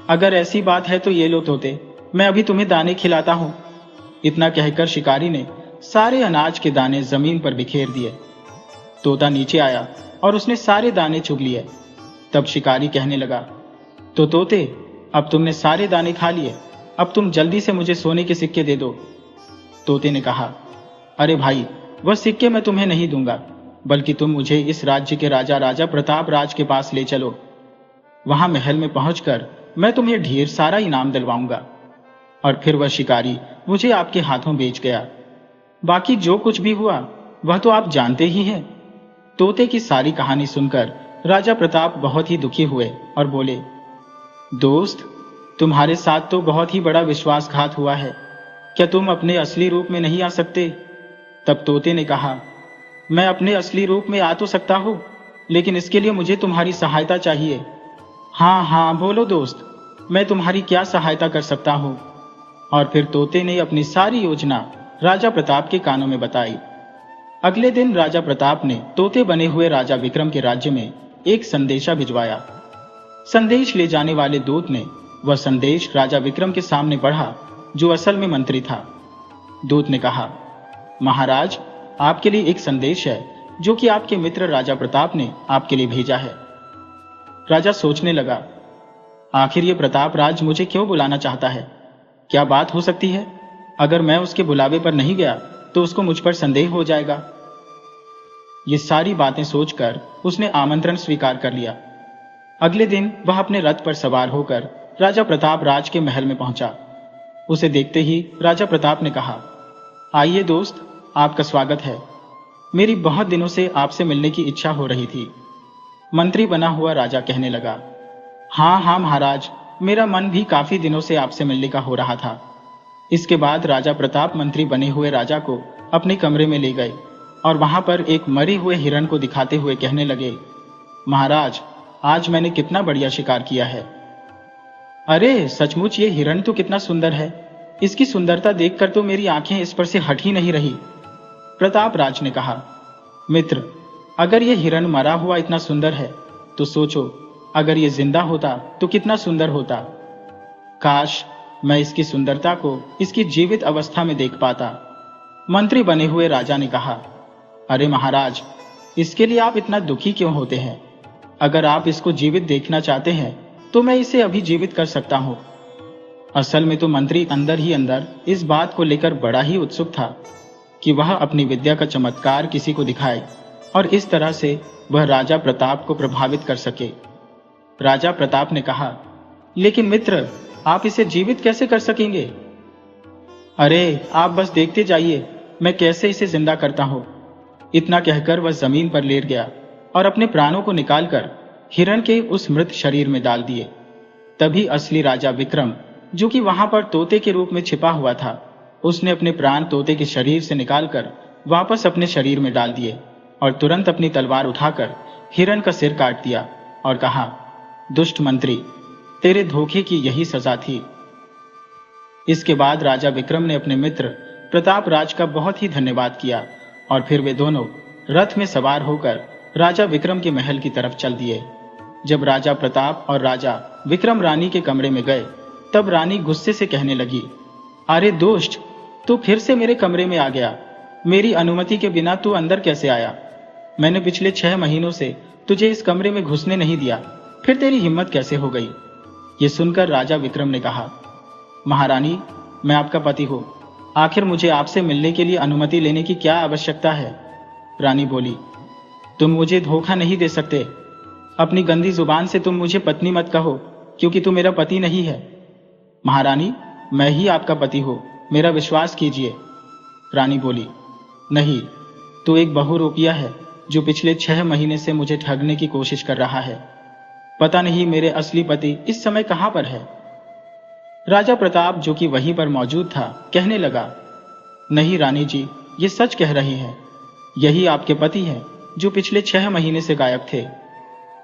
अगर ऐसी बात है तो ये लो तोते, मैं अभी तुम्हें दाने खिलाता हूं। इतना कहकर शिकारी ने सारे अनाज के दाने जमीन पर बिखेर दिए। तोता नीचे आया और उसने सारे दाने चुग लिए। तब शिकारी कहने लगा, तो तोते, अब तुमने सारे दाने खा लिए, अब तुम जल्दी से मुझे सोने के सिक्के दे दो। तोते ने कहा, अरे भाई, वह सिक्के मैं तुम्हें नहीं दूंगा, बल्कि तुम मुझे इस राज्य के राजा प्रताप राज के पास ले चलो। वहां महल में पहुंचकर मैं तुम्हें ढेर सारा इनाम दिलवाऊंगा। और फिर वह शिकारी मुझे आपके हाथों बेच गया। बाकी जो कुछ भी हुआ वह तो आप जानते ही हैं। तोते की सारी कहानी सुनकर राजा प्रताप बहुत ही दुखी हुए और बोले, दोस्त, तुम्हारे साथ तो बहुत ही बड़ा विश्वासघात हुआ है। क्या तुम अपने असली रूप में नहीं आ सकते? तब तोते ने कहा, मैं अपने असली रूप में आ तो सकता हूं, लेकिन इसके लिए मुझे तुम्हारी सहायता चाहिए। हाँ हाँ बोलो दोस्त, मैं तुम्हारी क्या सहायता कर सकता हूं? और फिर तोते ने अपनी सारी योजना राजा प्रताप के कानों में बताई। अगले दिन राजा प्रताप ने तोते बने हुए राजा विक्रम के राज्य में एक संदेशा भिजवाया। संदेश ले जाने वाले दूत ने वह संदेश राजा विक्रम के सामने पढ़ा, जो असल में मंत्री था। दूत ने कहा, महाराज, आपके लिए एक संदेश है जो कि आपके मित्र राजा प्रताप ने आपके लिए भेजा है। राजा सोचने लगा, आखिर ये प्रताप राज मुझे क्यों बुलाना चाहता है? क्या बात हो सकती है? अगर मैं उसके बुलावे पर नहीं गया तो उसको मुझ पर संदेह हो जाएगा। ये सारी बातें सोचकर उसने आमंत्रण स्वीकार कर लिया। अगले दिन वह अपने रथ पर सवार होकर राजा प्रताप राज के महल में पहुंचा। उसे देखते ही राजा प्रताप ने कहा, आइए दोस्त, आपका स्वागत है। मेरी बहुत दिनों से आपसे मिलने की इच्छा हो रही थी। मंत्री बना हुआ राजा कहने लगा, हाँ हाँ महाराज, मेरा मन भी काफी दिनों से आपसे मिलने का हो रहा था। इसके बाद राजा प्रताप मंत्री बने हुए राजा को अपने कमरे में ले गए और वहां पर एक मरे हुए हिरण को दिखाते हुए कहने लगे, महाराज, आज मैंने कितना बढ़िया शिकार किया है। अरे सचमुच ये हिरण तो कितना सुंदर है, इसकी सुंदरता देखकर तो मेरी आंखें इस पर से हट ही नहीं रही। प्रताप राज ने कहा, मित्र, अगर ये हिरण मरा हुआ इतना सुंदर है तो सोचो, अगर ये जिंदा होता तो कितना सुंदर होता। काश मैं इसकी सुंदरता को इसकी जीवित अवस्था में देख पाता। मंत्री बने हुए राजा ने कहा, अरे महाराज, इसके लिए आप इतना दुखी क्यों होते हैं? अगर आप इसको जीवित देखना चाहते हैं तो मैं इसे अभी जीवित कर सकता हूं। असल में तो मंत्री अंदर ही अंदर इस बात को लेकर बड़ा ही उत्सुक था कि वह अपनी विद्या का चमत्कार किसी को दिखाए और इस तरह से वह राजा प्रताप को प्रभावित कर सके। राजा प्रताप ने कहा, लेकिन मित्र, आप इसे जीवित कैसे कर सकेंगे? अरे आप बस देखते जाइए, मैं कैसे इसे जिंदा करता हूं। इतना कहकर वह जमीन पर लेट गया और अपने प्राणों को निकालकर हिरण के उस मृत शरीर में डाल दिए। तभी असली राजा विक्रम, जो कि वहां पर तोते के रूप में छिपा हुआ था, उसने अपने प्राण तोते के शरीर से निकालकर वापस अपने शरीर में डाल दिए और तुरंत अपनी तलवार उठाकर हिरण का सिर काट दिया और कहा, दुष्ट मंत्री, तेरे धोखे की यही सजा थी। इसके बाद राजा विक्रम ने अपने मित्र प्रताप राज का बहुत ही धन्यवाद किया और फिर वे दोनों रथ में सवार होकर राजा विक्रम के महल की तरफ चल दिए। जब राजा प्रताप और राजा विक्रम रानी के कमरे में गए तब रानी गुस्से से कहने लगी, अरे दुष्ट, तू फिर से मेरे कमरे में आ गया। मेरी अनुमति के बिना तू अंदर कैसे आया? मैंने पिछले 6 महीनों से तुझे इस कमरे में घुसने नहीं दिया, फिर तेरी हिम्मत कैसे हो गई? ये सुनकर राजा विक्रम ने कहा, महारानी, मैं आपका पति हूं, आखिर मुझे आपसे मिलने के लिए अनुमति लेने की क्या आवश्यकता है? रानी बोली, तुम मुझे धोखा नहीं दे सकते। अपनी गंदी जुबान से तुम मुझे पत्नी मत कहो, क्योंकि तू मेरा पति नहीं है। महारानी, मैं ही आपका पति हूं, मेरा विश्वास कीजिए। रानी बोली, नहीं, तू एक बहुरूपिया है जो पिछले 6 महीने से मुझे ठगने की कोशिश कर रहा है। पता नहीं मेरे असली पति इस समय कहां पर है। राजा प्रताप, जो कि वहीं पर मौजूद था, कहने लगा, नहीं रानी जी, ये सच कह रही हैं। यही आपके पति हैं जो पिछले 6 महीने से गायब थे।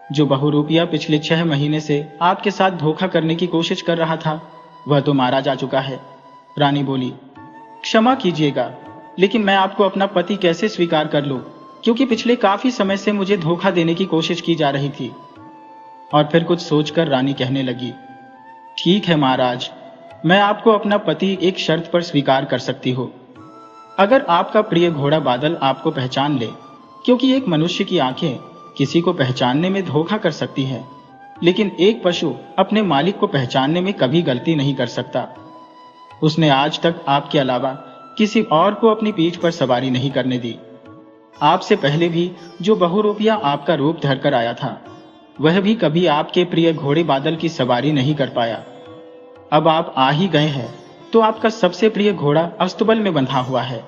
जो बहुरूपिया पिछले 6 महीने से आपके साथ धोखा करने की कोशिश कर रहा था, वह तो मारा जा चुका है। रानी बोली, क्षमा कीजिएगा, लेकिन मैं आपको अपना पति कैसे स्वीकार कर लूं, क्योंकि पिछले काफी समय से मुझे धोखा देने की कोशिश की जा रही थी। और फिर कुछ सोचकर रानी कहने लगी, ठीक है महाराज, मैं आपको अपना पति एक शर्त पर स्वीकार कर सकती हूँ। अगर आपका प्रिय घोड़ा बादल आपको पहचान ले, क्योंकि एक मनुष्य की आंखें किसी को पहचानने में धोखा कर सकती हैं, लेकिन एक पशु अपने मालिक को पहचानने में कभी गलती नहीं कर सकता। उसने आज तक आपके अलावा किसी और को अपनी पीठ पर सवारी नहीं करने दी। आपसे पहले भी जो बहुरूपिया आपका रूप धरकर आया था, वह भी कभी आपके प्रिय घोड़े बादल की सवारी नहीं कर पाया। अब आप आ ही गए हैं तो आपका सबसे प्रिय घोड़ा अस्तबल में बंधा हुआ है।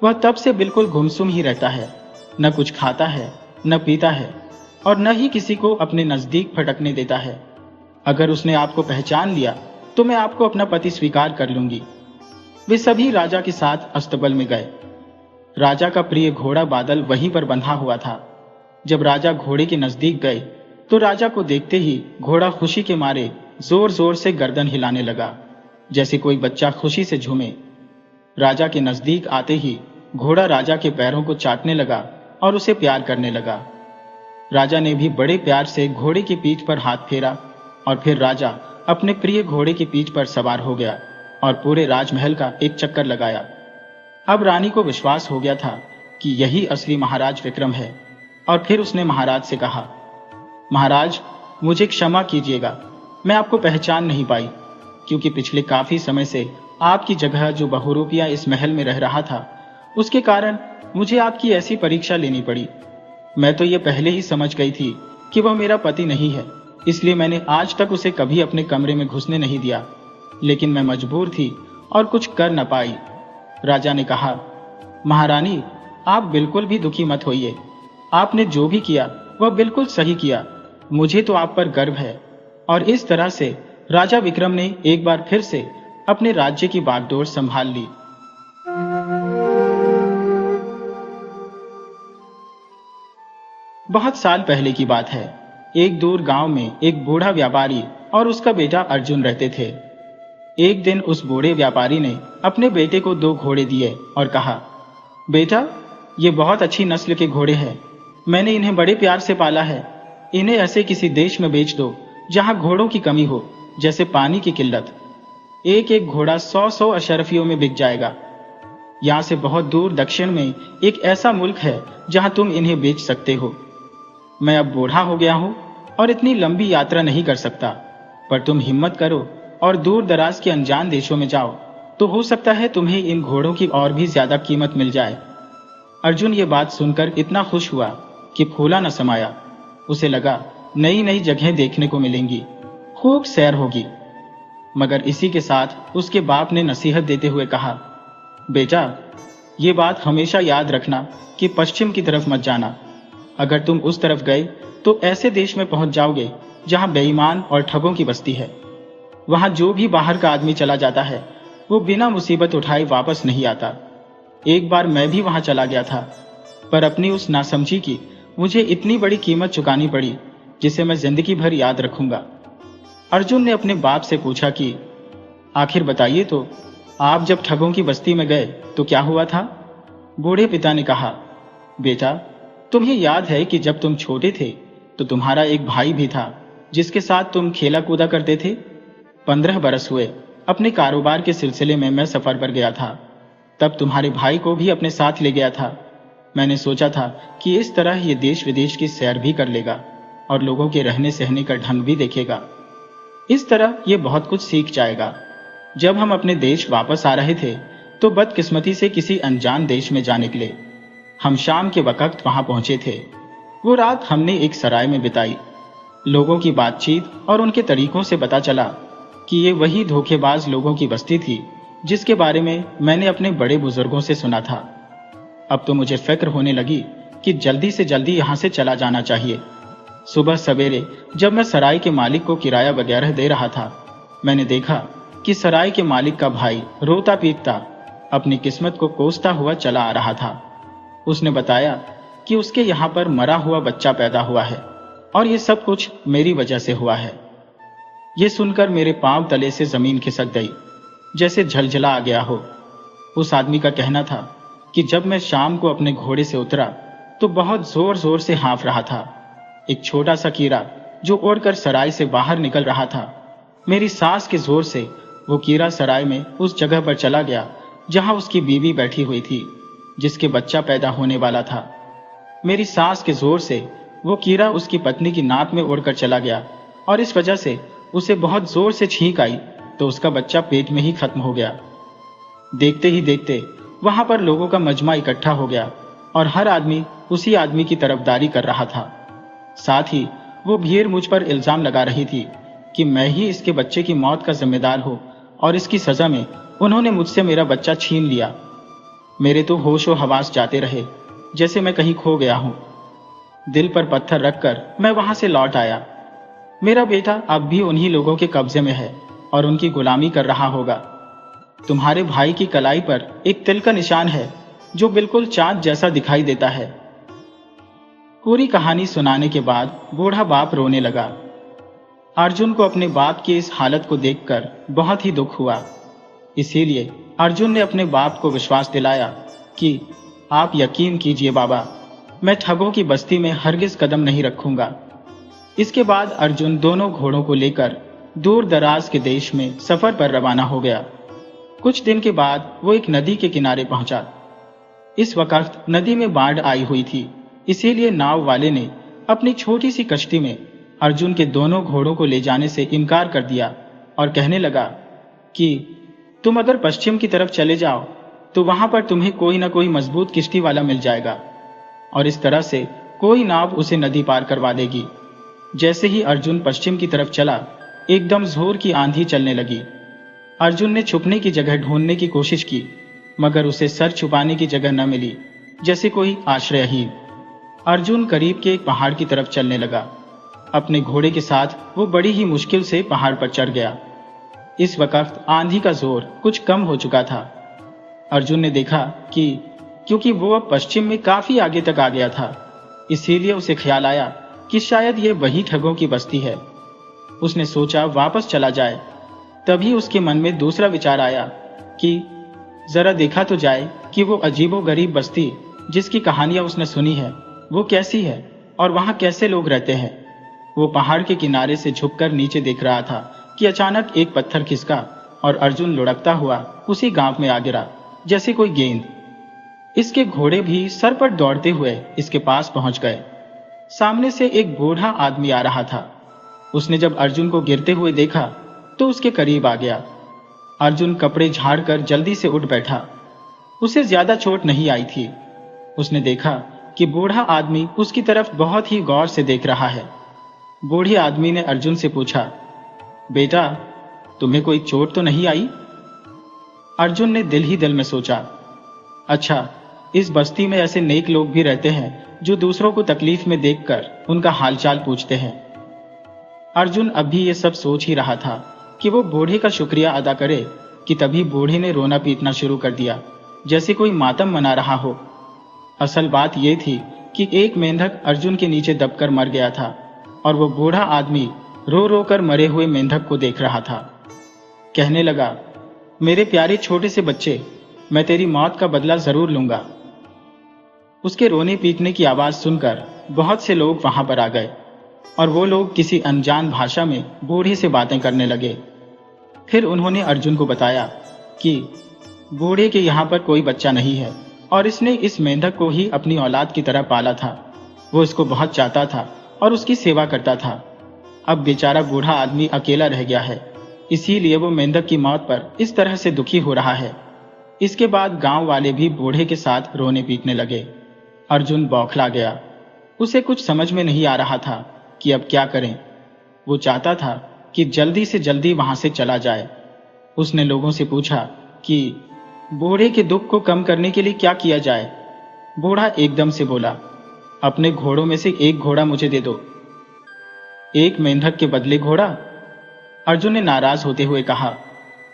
वह तब से बिल्कुल गुमसुम ही रहता है, न कुछ खाता है, न पीता है, और न ही किसी को अपने नजदीक फटकने देता है। अगर उसने आपको पहचान लिया तो मैं आपको अपना पति स्वीकार कर लूंगी। वे सभी राजा के साथ अस्तबल में गए। राजा का प्रिय घोड़ा बादल वहीं पर बंधा हुआ था। जब राजा घोड़े के नजदीक गए तो राजा को देखते ही घोड़ा खुशी के मारे जोर जोर से गर्दन हिलाने लगा, जैसे कोई बच्चा खुशी से झूमे। राजा के नजदीक आते ही घोड़ा राजा के पैरों को चाटने लगा और उसे प्यार करने लगा। राजा ने भी बड़े प्यार से घोड़े की पीठ पर हाथ फेरा और फिर राजा अपने प्रिय घोड़े की पीठ पर सवार हो गया और पूरे राजमहल का एक चक्कर लगाया। अब रानी को विश्वास हो गया था कि यही असली महाराज विक्रम है, और फिर उसने महाराज से कहा, महाराज, मुझे क्षमा कीजिएगा, मैं आपको पहचान नहीं पाई, क्योंकि पिछले काफी समय से आपकी जगह जो बहुरूपिया इस महल में रह रहा था, उसके कारण मुझे आपकी ऐसी परीक्षा लेनी पड़ी। मैं तो ये पहले ही समझ गई थी कि वह मेरा पति नहीं है, इसलिए मैंने आज तक उसे कभी अपने कमरे में घुसने नहीं दिया, लेकिन मैं मजबूर थी और कुछ कर न पाई। राजा ने कहा, महारानी, आप बिल्कुल भी दुखी मत होइए। आपने जो भी किया वह बिल्कुल सही किया, मुझे तो आप पर गर्व है। और इस तरह से राजा विक्रम ने एक बार फिर से अपने राज्य की बागडोर संभाल ली। बहुत साल पहले की बात है। एक दूर गांव में एक बूढ़ा व्यापारी और उसका बेटा अर्जुन रहते थे। एक दिन उस बूढ़े व्यापारी ने अपने बेटे को 2 घोड़े दिए और कहा, बेटा, ये बहुत अच्छी नस्ल के घोड़े हैं। मैंने इन्हें बड़े प्यार से पाला है। इन्हें ऐसे किसी देश में बेच दो जहां घोड़ों की कमी हो, जैसे पानी की किल्लत। एक एक घोड़ा 100-100 अशरफियों में बिक जाएगा। यहां से बहुत दूर दक्षिण में एक ऐसा मुल्क है जहां तुम इन्हें बेच सकते हो। मैं अब बूढ़ा हो गया हूं और इतनी लंबी यात्रा नहीं कर सकता, पर तुम हिम्मत करो और दूर दराज के अनजान देशों में जाओ, तो हो सकता है तुम्हें इन घोड़ों की और भी ज्यादा कीमत मिल जाए। अर्जुन ये बात सुनकर इतना खुश हुआ कि फूला न समाया। उसे लगा नई नई जगहें देखने को मिलेंगी, खूब सैर होगी। मगर इसी के साथ उसके बाप ने नसीहत देते हुए कहा, बेटा, ये बात हमेशा याद रखना कि पश्चिम की तरफ मत जाना। अगर तुम उस तरफ गए तो ऐसे देश में पहुंच जाओगे जहां बेईमान और ठगों की बस्ती है। वहां जो भी बाहर का आदमी चला जाता है वो बिना मुसीबत उठाए वापस नहीं आता। एक बार मैं भी वहां चला गया था, पर अपनी उस नासमझी की मुझे इतनी बड़ी कीमत चुकानी पड़ी जिसे मैं जिंदगी भर याद रखूंगा। अर्जुन ने अपने बाप से पूछा कि आखिर बताइए तो, आप जब ठगों की बस्ती में गए तो क्या हुआ था? बूढ़े पिता ने कहा, बेटा, तुम्हें याद है कि जब तुम छोटे थे तो तुम्हारा एक भाई भी था जिसके साथ तुम खेला कूदा करते थे। 15 बरस हुए अपने कारोबार के सिलसिले में मैं सफर पर गया था। तब तुम्हारे भाई को भी अपने साथ ले गया था। मैंने सोचा था कि इस तरह ये देश विदेश की सैर भी कर लेगा और लोगों के रहने सहने का ढंग भी देखेगा। इस तरह ये बहुत कुछ सीख जाएगा। जब हम अपने देश वापस आ रहे थे तो बदकिस्मती से किसी अनजान देश में जा निकले। हम शाम के वक्त वहां पहुंचे थे। वो रात हमने एक सराय में बिताई। लोगों की बातचीत और उनके तरीकों से पता चला कि ये वही धोखेबाज लोगों की बस्ती थी जिसके बारे में मैंने अपने बड़े बुजुर्गों से सुना था। अब तो मुझे फिक्र होने लगी कि जल्दी से जल्दी यहां से चला जाना चाहिए। सुबह सवेरे जब मैं सराय के मालिक को किराया वगैरह दे रहा था, मैंने देखा कि सराय के मालिक का भाई रोता पीटता अपनी किस्मत को कोसता हुआ चला आ रहा था। उसने बताया कि उसके यहाँ पर मरा हुआ बच्चा पैदा हुआ है और ये सब कुछ मेरी वजह से हुआ है। ये सुनकर मेरे पांव तले से जमीन खिसक गई, जैसे झलझला आ गया हो। उस आदमी का कहना था कि जब मैं शाम को अपने घोड़े से उतरा तो बहुत जोर जोर से हाँफ रहा था। एक छोटा सा कीड़ा जो उड़कर सराय से बाहर निकल रहा था। मेरी सांस के जोर से वो कीड़ा सराय में उस जगह पर चला गया जहां उसकी बीवी बैठी हुई थी, जिसके बच्चा पैदा होने वाला था। मेरी सांस के जोर से वो कीड़ा उसकी पत्नी की नाक में उड़कर चला गया और इस वजह से उसे बहुत जोर से छींक आई तो उसका बच्चा पेट में ही खत्म हो गया। देखते ही देखते वहां पर लोगों का मजमा इकट्ठा हो गया और हर आदमी उसी आदमी की तरफदारी कर रहा था। साथ ही वो भीड़ मुझ पर इल्जाम लगा रही थी कि मैं ही इसके बच्चे की मौत का जिम्मेदार हूं और इसकी सजा में उन्होंने मुझसे मेरा बच्चा छीन लिया। मेरे तो होशो हवास जाते रहे, जैसे मैं कहीं खो गया हूं। दिल पर पत्थर रखकर मैं वहां से लौट आया। मेरा बेटा अब भी उन्हीं लोगों के कब्जे में है और उनकी गुलामी कर रहा होगा। तुम्हारे भाई की कलाई पर एक तिल का निशान है जो बिल्कुल चांद जैसा दिखाई देता है। पूरी कहानी सुनाने के बाद बूढ़ा बाप रोने लगा। अर्जुन को अपने बाप की इस हालत को देखकर बहुत ही दुख हुआ। इसीलिए अर्जुन ने अपने बाप को विश्वास दिलाया कि आप यकीन कीजिए बाबा, मैं ठगों की बस्ती में हरगिज कदम नहीं रखूंगा। इसके बाद अर्जुन दोनों घोड़ों को लेकर दूर दराज के देश में सफर पर रवाना हो गया। कुछ दिन के बाद वो एक नदी के किनारे पहुंचा। इस वक्त नदी में बाढ़ आई हुई थी, इसीलिए नाव वाले ने अपनी छोटी सी कश्ती में अर्जुन के दोनों घोड़ों को ले जाने से इनकार कर दिया और कहने लगा कि तुम अगर पश्चिम की तरफ चले जाओ तो वहां पर तुम्हें कोई ना कोई मजबूत किश्ती वाला मिल जाएगा और इस तरह से कोई नाव उसे नदी पार करवा देगी। जैसे ही अर्जुन पश्चिम की तरफ चला, एकदम जोर की आंधी चलने लगी। अर्जुन ने छुपने की जगह ढूंढने की कोशिश की, मगर उसे सर छुपाने की जगह न मिली, जैसे कोई आश्रयहीन। अर्जुन करीब के एक पहाड़ की तरफ चलने लगा। अपने घोड़े के साथ वो बड़ी ही मुश्किल से पहाड़ पर चढ़ गया। इस वक्त आंधी का जोर कुछ कम हो चुका था। अर्जुन ने देखा कि क्योंकि वो अब पश्चिम में काफी आगे तक आ गया था, इसीलिए उसे ख्याल आया कि शायद ये वही ठगों की बस्ती है। उसने सोचा वापस चला जाए। तभी उसके मन में दूसरा विचार आया कि जरा देखा तो जाए कि वो अजीबोगरीब बस्ती जिसकी कहानियां उसने सुनी है वो कैसी है और वहां कैसे लोग रहते हैं। वो पहाड़ के किनारे से झुककर नीचे देख रहा था कि अचानक एक पत्थर खिसका और अर्जुन लुढ़कता हुआ उसी गांव में आ गिरा जैसे कोई गेंद। इसके घोड़े भी सर पर दौड़ते हुए इसके पास पहुंच गए। सामने से एक बूढ़ा आदमी आ रहा था। उसने जब अर्जुन को गिरते हुए देखा तो उसके करीब आ गया। अर्जुन कपड़े झाड़कर जल्दी से उठ बैठा। उसे ज्यादा चोट नहीं आई थी। उसने देखा कि बूढ़ा आदमी उसकी तरफ बहुत ही गौर से देख रहा है। बूढ़े आदमी ने अर्जुन से पूछा, बेटा, तुम्हें कोई चोट तो नहीं आई? अर्जुन ने दिल ही दिल में सोचा, अच्छा, इस बस्ती में ऐसे नेक लोग भी रहते हैं जो दूसरों को तकलीफ में देखकर उनका हालचाल पूछते हैं। अर्जुन अब भी ये सब सोच ही रहा था कि वो बूढ़े का शुक्रिया अदा करे कि तभी बूढ़े ने रोना पीटना शुरू कर दिया जैसे कोई मातम मना रहा हो। असल बात यह थी कि एक मेंढक अर्जुन के नीचे दबकर मर गया था और वो बूढ़ा आदमी रो रो कर मरे हुए मेंढक को देख रहा था। कहने लगा, मेरे प्यारे छोटे से बच्चे, मैं तेरी मौत का बदला जरूर लूंगा। उसके रोने पीटने की आवाज सुनकर बहुत से लोग वहां पर आ गए और वो लोग किसी अनजान भाषा में बूढ़े से बातें करने लगे। फिर उन्होंने अर्जुन को बताया कि बूढ़े के यहाँ पर कोई बच्चा नहीं है और इसने इस मेंढक को ही अपनी औलाद की तरह पाला था। वो इसको बहुत चाहता था और उसकी सेवा करता था। अब बेचारा बूढ़ा आदमी अकेला रह गया है, इसीलिए वो मेंढक की मौत पर इस तरह से दुखी हो रहा है। इसके बाद गांव वाले भी बूढ़े के साथ रोने पीटने लगे। अर्जुन बौखला गया। उसे कुछ समझ में नहीं आ रहा था कि अब क्या करें। वो चाहता था कि जल्दी से जल्दी वहां से चला जाए। उसने लोगों से पूछा कि बूढ़े के दुख को कम करने के लिए क्या किया जाए। बूढ़ा एकदम से बोला, अपने घोड़ों में से एक घोड़ा मुझे दे दो। एक मेंढक के बदले घोड़ा? अर्जुन ने नाराज होते हुए कहा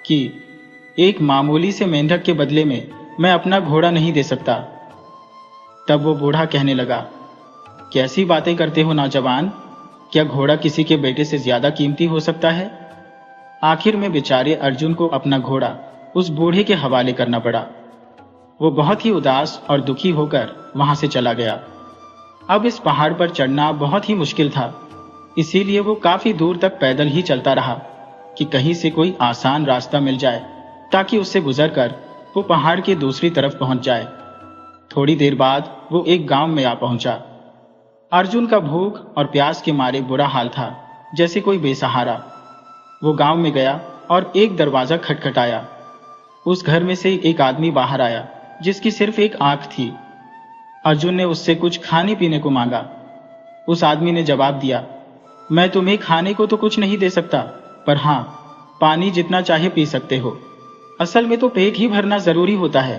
कि एक मामूली से मेंढक के बदले में मैं अपना घोड़ा नहीं दे सकता। तब वो बूढ़ा कहने लगा, कैसी बातें करते हो नौजवान, क्या घोड़ा किसी के बेटे से ज्यादा कीमती हो सकता है? आखिर में बेचारे अर्जुन को अपना घोड़ा उस बूढ़े के हवाले करना पड़ा। वो बहुत ही उदास और दुखी होकर वहां से चला गया। अब इस पहाड़ पर चढ़ना बहुत ही मुश्किल था, इसीलिए वो काफी दूर तक पैदल ही चलता रहा कि कहीं से कोई आसान रास्ता मिल जाए ताकि उससे गुजरकर वो पहाड़ की दूसरी तरफ पहुंच जाए। थोड़ी देर बाद वो एक गांव में आ पहुंचा। अर्जुन का भूख और प्यास के मारे बुरा हाल था, जैसे कोई बेसहारा। वो गांव में गया और एक दरवाजा खटखटाया। उस घर में से एक आदमी बाहर आया जिसकी सिर्फ एक आंख थी। अर्जुन ने उससे कुछ खाने पीने को मांगा। उस आदमी ने जवाब दिया, मैं तुम्हें खाने को तो कुछ नहीं दे सकता, पर हां, पानी जितना चाहे पी सकते हो। असल में तो पेट ही भरना जरूरी होता है,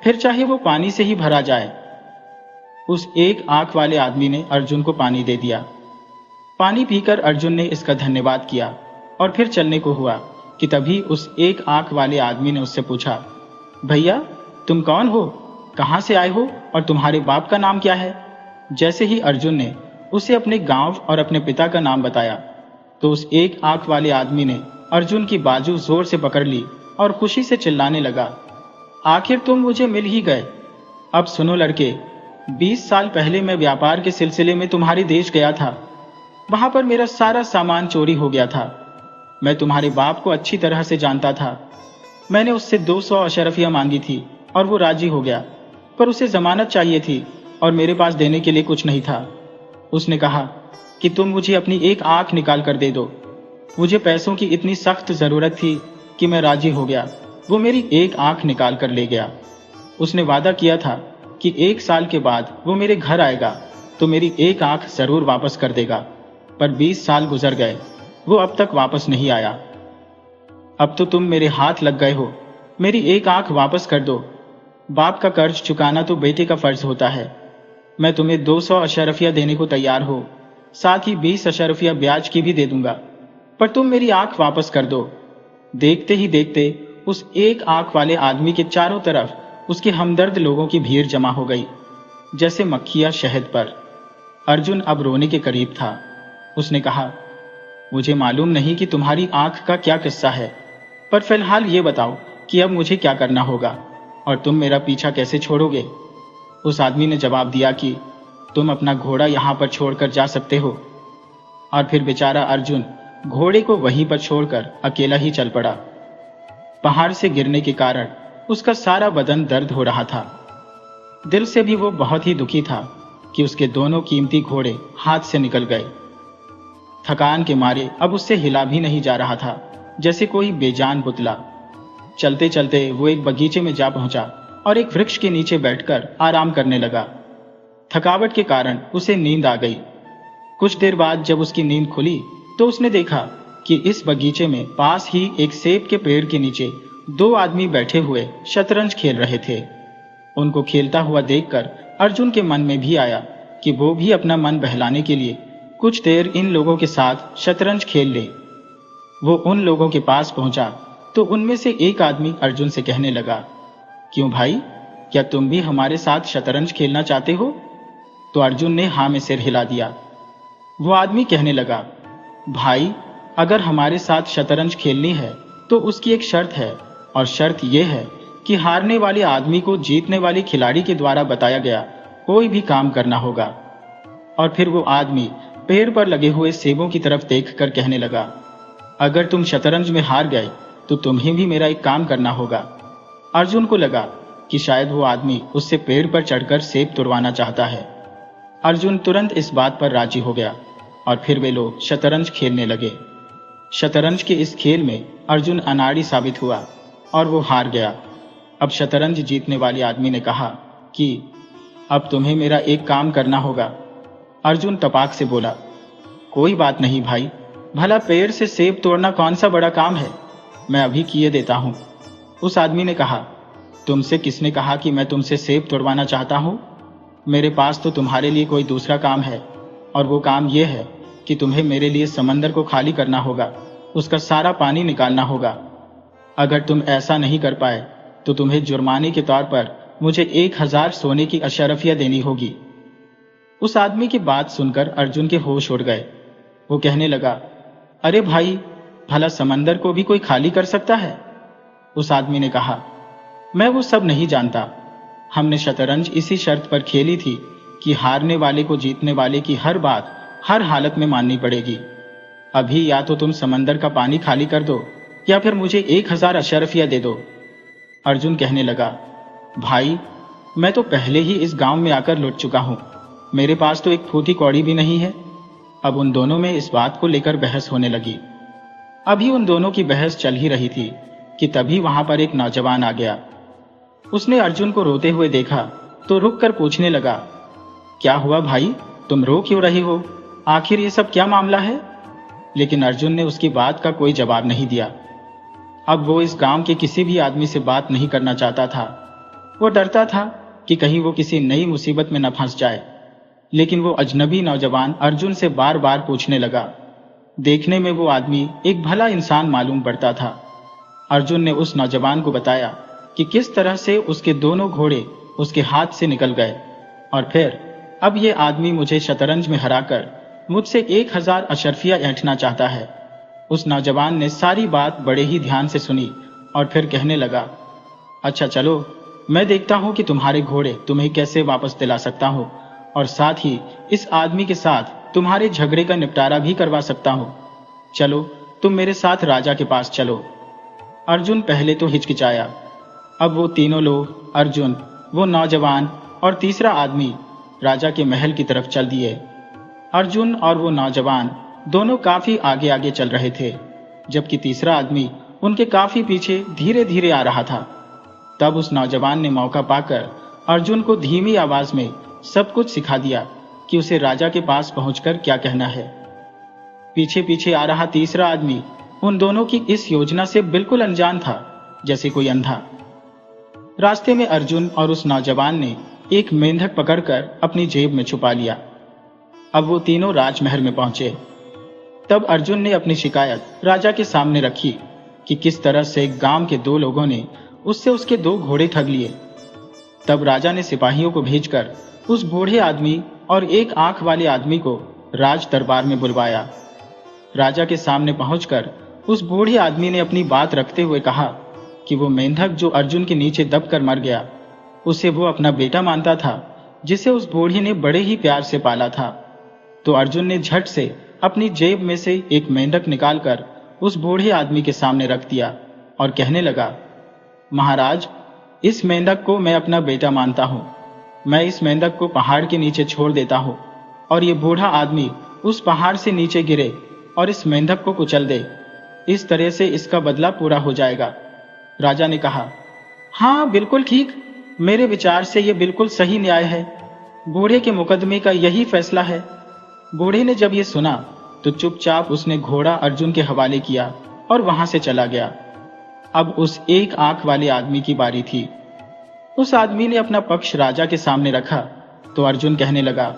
फिर चाहे वो पानी से ही भरा जाए। उस एक आंख वाले आदमी ने अर्जुन को पानी दे दिया। पानी पीकर अर्जुन ने इसका धन्यवाद किया और फिर चलने को हुआ कि तभी उस एक आंख वाले आदमी ने उससे पूछा, भैया, तुम कौन हो, कहां से आए हो और तुम्हारे बाप का नाम क्या है? जैसे ही अर्जुन ने उसे अपने गांव और अपने पिता का नाम बताया तो उस एक आंख वाले आदमी ने अर्जुन की बाजू जोर से पकड़ ली और खुशी से चिल्लाने लगा, आखिर तुम मुझे मिल ही गए। अब सुनो लड़के, 20 साल पहले मैं व्यापार के सिलसिले में तुम्हारे देश गया था। वहां पर मेरा सारा सामान चोरी हो गया था। मैं तुम्हारे बाप को अच्छी तरह से जानता था। मैंने उससे 200 अशरफियां मांगी थी और वो राजी हो गया, पर उसे जमानत चाहिए थी और मेरे पास देने के लिए कुछ नहीं था। उसने कहा कि तुम मुझे अपनी एक आंख निकाल कर दे दो। मुझे पैसों की इतनी सख्त जरूरत थी कि मैं राजी हो गया। वो मेरी एक आंख निकाल कर ले गया। उसने वादा किया था कि 1 साल के बाद वो मेरे घर आएगा तो मेरी एक आंख जरूर वापस कर देगा, पर 20 साल गुजर गए, वो अब तक वापस नहीं आया। अब तो तुम मेरे हाथ लग गए हो, मेरी एक आंख वापस कर दो। बाप का कर्ज चुकाना तो बेटे का फर्ज होता है। मैं तुम्हें 200 अशरफिया देने को तैयार हो, साथ ही 20 अशरफिया ब्याज की भी दे दूंगा, पर तुम मेरी आंख वापस कर दो। देखते ही देखते उस एक आंख वाले आदमी के चारों तरफ उसके हमदर्द लोगों की भीड़ जमा हो गई, जैसे मक्खियां शहद पर। अर्जुन अब रोने के करीब था। उसने कहा, मुझे मालूम नहीं कि तुम्हारी आंख का क्या किस्सा है, पर फिलहाल ये बताओ कि अब मुझे क्या करना होगा और तुम मेरा पीछा कैसे छोड़ोगे। उस आदमी ने जवाब दिया कि तुम अपना घोड़ा यहां पर छोड़कर जा सकते हो। और फिर बेचारा अर्जुन घोड़े को वहीं पर छोड़कर अकेला ही चल पड़ा। पहाड़ से गिरने के कारण उसका सारा बदन दर्द हो रहा था। दिल से भी वो बहुत ही दुखी था कि उसके दोनों कीमती घोड़े हाथ से निकल गए। थकान के मारे अब उससे हिला भी नहीं जा रहा था, जैसे कोई बेजान पुतला। चलते चलते वो एक बगीचे में जा पहुंचा और एक वृक्ष के नीचे बैठकर आराम करने लगा। थकावट के कारण उसे नींद आ गई। कुछ देर बाद जब उसकी नींद खुली तो उसने देखा कि इस बगीचे में पास ही एक सेब के पेड़ के नीचे 2 आदमी बैठे हुए शतरंज खेल रहे थे। उनको खेलता हुआ देखकर अर्जुन के मन में भी आया कि वो भी अपना मन बहलाने के लिए कुछ देर इन लोगों के साथ शतरंज खेल ले। वो उन लोगों के पास पहुंचा तो उनमें से एक आदमी अर्जुन से कहने लगा, क्यों भाई, क्या तुम भी हमारे साथ शतरंज खेलना चाहते हो? तो अर्जुन ने हाँ में सिर हिला दिया। वो आदमी कहने लगा, भाई, अगर हमारे साथ शतरंज खेलनी है तो उसकी एक शर्त है, और शर्त यह है कि हारने वाले आदमी को जीतने वाले खिलाड़ी के द्वारा बताया गया कोई भी काम करना होगा। और फिर वो आदमी पेड़ पर लगे हुए सेबों की तरफ देखकर कहने लगा, अगर तुम शतरंज में हार गए तो तुम्हें भी मेरा एक काम करना होगा। अर्जुन को लगा कि शायद वो आदमी उससे पेड़ पर चढ़कर सेब तुड़वाना चाहता है। अर्जुन तुरंत इस बात पर राजी हो गया और फिर वे लोग शतरंज खेलने लगे। शतरंज के इस खेल में अर्जुन अनाड़ी साबित हुआ और वो हार गया। अब शतरंज जीतने वाले आदमी ने कहा कि अब तुम्हें मेरा एक काम करना होगा। अर्जुन तपाक से बोला, कोई बात नहीं भाई, भला पेड़ से सेब तोड़ना कौन सा बड़ा काम है, मैं अभी किए देता हूं। उस आदमी ने कहा, तुमसे किसने कहा कि मैं तुमसे सेब तोड़वाना चाहता हूं? मेरे पास तो तुम्हारे लिए कोई दूसरा काम है, और वो काम यह है कि तुम्हें मेरे लिए समंदर को खाली करना होगा, उसका सारा पानी निकालना होगा। अगर तुम ऐसा नहीं कर पाए तो तुम्हें जुर्माने के तौर पर मुझे 1000 सोने की अशरफिया देनी होगी। उस आदमी की बात सुनकर अर्जुन के होश उड़ गए। वो कहने लगा, अरे भाई, भला समंदर को भी कोई खाली कर सकता है? उस आदमी ने कहा, मैं वो सब नहीं जानता। हमने शतरंज इसी शर्त पर खेली थी कि हारने वाले को जीतने वाले की हर बात हर हालत में माननी पड़ेगी। अभी या तो तुम समंदर का पानी खाली कर दो या फिर मुझे 1000 अशरफिया दे दो। अर्जुन कहने लगा, भाई, मैं तो पहले ही इस गांव में आकर लुट चुका हूं, मेरे पास तो एक फूटी कौड़ी भी नहीं है। अब उन दोनों में इस बात को लेकर बहस होने लगी। अभी उन दोनों की बहस चल ही रही थी कि तभी वहां पर एक नौजवान आ गया। उसने अर्जुन को रोते हुए देखा तो रुककर पूछने लगा, क्या हुआ भाई, तुम रो क्यों रही हो? आखिर ये सब क्या मामला है? लेकिन अर्जुन ने उसकी बात का कोई जवाब नहीं दिया। अब वो इस गांव के किसी भी आदमी से बात नहीं करना चाहता था। वो डरता था कि कहीं वो किसी नई मुसीबत में न फंस जाए। लेकिन वो अजनबी नौजवान अर्जुन से बार बार पूछने लगा। देखने में वो आदमी एक भला इंसान मालूम पड़ता था। अर्जुन ने उस नौजवान को बताया कि किस तरह से उसके दोनों घोड़े उसके हाथ से निकल गए, और फिर अब ये आदमी मुझे शतरंज में हराकर मुझसे 1000 अशरफिया ऐंठना चाहता है। उस नौजवान ने सारी बात बड़े ही ध्यान से सुनी और फिर कहने लगा, अच्छा चलो, मैं देखता हूं कि तुम्हारे घोड़े तुम्हें कैसे वापस दिला सकता हूं, और साथ ही इस आदमी के साथ तुम्हारे झगड़े का निपटारा भी करवा सकता हूं। चलो, तुम मेरे साथ राजा के पास चलो। अर्जुन पहले तो हिचकिचाया। अब वो तीनों लोग, अर्जुन, वो नौजवान और तीसरा आदमी, राजा के महल की तरफ चल दिए। अर्जुन और वो नौजवान दोनों काफी आगे आगे चल रहे थे, जबकि तीसरा आदमी उनके काफी पीछे धीरे धीरे आ रहा था। तब उस नौजवान ने मौका पाकर अर्जुन को धीमी आवाज में सब कुछ सिखा दिया कि उसे राजा के पास पहुंचकर क्या कहना है। पीछे पीछे आ रहा तीसरा आदमी उन दोनों की इस योजना से बिल्कुल अनजान था, जैसे कोई अंधा। रास्ते में अर्जुन और उस नौजवान ने एक मेंढक पकड़कर अपनी जेब में छुपा लिया। अब वो तीनों राजमहल में पहुंचे। तब अर्जुन ने अपनी शिकायत राजा के सामने रखी कि किस तरह से गांव के 2 लोगों ने उससे उसके 2 घोड़े ठग लिए। तब राजा ने सिपाहियों को भेजकर उस बूढ़े आदमी और एक आंख वाले आदमी को राज दरबार में बुलवाया। राजा के सामने पहुंचकर उस बूढ़े आदमी ने अपनी बात रखते हुए कहा कि वो मेंढक जो अर्जुन के नीचे दबकर मर गया, उसे वो अपना बेटा मानता था, जिसे उस बूढ़ी ने बड़े ही प्यार से पाला था। तो अर्जुन ने झट से अपनी जेब में से एक मेंढक निकालकर उस बूढ़े आदमी के सामने रख दिया और कहने लगा, महाराज, इस मेंढक को मैं अपना बेटा मानता हूं। मैं इस मेंढक को पहाड़ के नीचे छोड़ देता हूं और ये बूढ़ा आदमी उस पहाड़ से नीचे गिरे और इस मेंढक को कुचल दे। इस तरह से इसका बदला पूरा हो जाएगा। राजा ने कहा, हाँ बिल्कुल ठीक, मेरे विचार से यह बिल्कुल सही न्याय है। बूढ़े के मुकदमे का यही फैसला है। बूढ़े ने जब ये सुना तो चुपचाप उसने घोड़ा अर्जुन के हवाले किया और वहां से चला गया। अब उस एक आंख वाले आदमी की बारी थी। उस आदमी ने अपना पक्ष राजा के सामने रखा तो अर्जुन कहने लगा,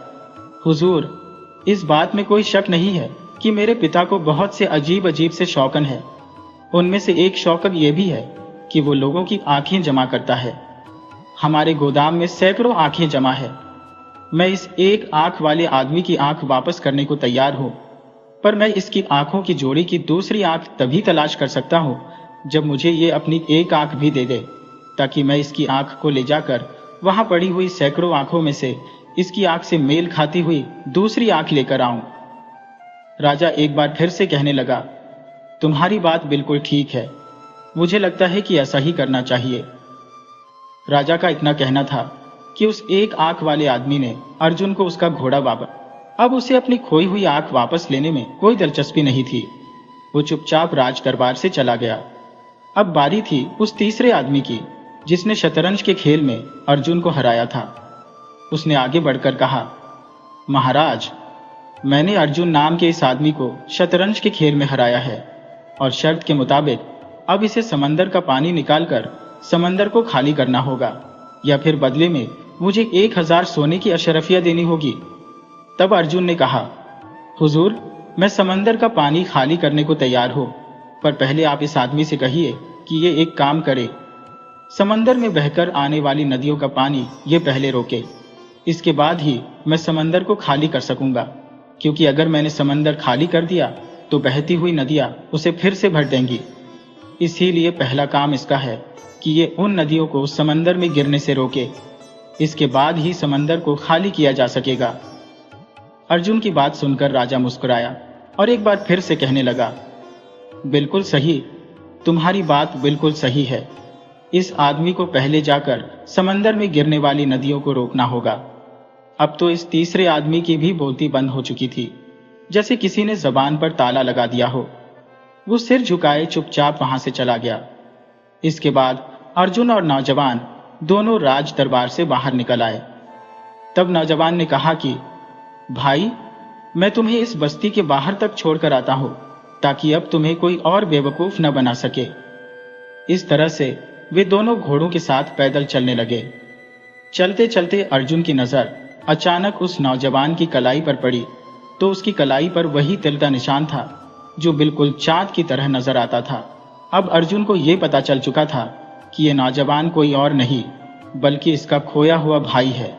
हुजूर, इस बात में कोई शक नहीं है कि मेरे पिता को बहुत से अजीब अजीब से शौकन है। उनमें से एक शौकन यह भी है कि वो लोगों की आंखें जमा करता है। हमारे गोदाम में सैकड़ों आंखें जमा है। मैं इस एक आंख वाले आदमी की आंख वापस करने को तैयार हूं, पर मैं इसकी आंखों की जोड़ी की दूसरी आंख तभी तलाश कर सकता हूं जब मुझे ये अपनी एक आंख भी दे दे, ताकि मैं इसकी आंख को ले जाकर वहां पड़ी हुई सैकड़ों आंखों में से इसकी आंख से मेल खाती हुई दूसरी आंख लेकर आऊं। राजा एक बार फिर से कहने लगा, तुम्हारी बात बिल्कुल ठीक है। मुझे लगता है कि ऐसा ही करना चाहिए। राजा का इतना कहना था कि उस एक आंख वाले आदमी ने अर्जुन को उसका घोड़ा अब उसे अपनी खोई हुई आंख वापस लेने में कोई दिलचस्पी नहीं थी। वो चुपचाप राज दरबार से चला गया। अब बारी थी उस तीसरे आदमी की, जिसने शतरंज के खेल में अर्जुन को हराया था। उसने आगे बढ़कर कहा, महाराज, मैंने अर्जुन नाम के इस आदमी को शतरंज के खेल में हराया है और शर्त के मुताबिक अब इसे समंदर का पानी निकालकर समंदर को खाली करना होगा, या फिर बदले में मुझे 1000 सोने की अशरफिया देनी होगी। तब अर्जुन ने कहा, हुजूर, मैं समंदर का पानी खाली करने को तैयार हूं, पर पहले आप इस आदमी से कहिए कि ये एक काम करे। समंदर में बहकर आने वाली नदियों का पानी ये पहले रोके, इसके बाद ही मैं समंदर को खाली कर सकूंगा, क्योंकि अगर मैंने समंदर खाली कर दिया तो बहती हुई नदियां उसे फिर से भर देंगी। इसीलिए पहला काम इसका है कि ये उन नदियों को समंदर में गिरने से रोके। इसके बाद ही समंदर को खाली किया जा सकेगा। अर्जुन की बात सुनकर राजा मुस्कुराया और एक बार फिर से कहने लगा, बिल्कुल सही, तुम्हारी बात बिल्कुल सही है। इस आदमी को पहले जाकर समंदर में गिरने वाली नदियों को रोकना होगा। अब तो इस तीसरे आदमी की भी बोलती बंद हो चुकी थी, जैसे किसी ने जबान पर ताला लगा दिया हो। वो सिर झुकाए चुपचाप वहां से चला गया। इसके बाद अर्जुन और नौजवान दोनों राज दरबार से बाहर निकल आए। तब नौजवान ने कहा कि भाई, मैं तुम्हें इस बस्ती के बाहर तक छोड़कर आता हूं, ताकि अब तुम्हें कोई और बेवकूफ न बना सके। इस तरह से वे दोनों घोड़ों के साथ पैदल चलने लगे। चलते चलते अर्जुन की नजर अचानक उस नौजवान की कलाई पर पड़ी, तो उसकी कलाई पर वही तिल का निशान था जो बिल्कुल चांद की तरह नजर आता था। अब अर्जुन को यह पता चल चुका था कि यह नौजवान कोई और नहीं बल्कि इसका खोया हुआ भाई है।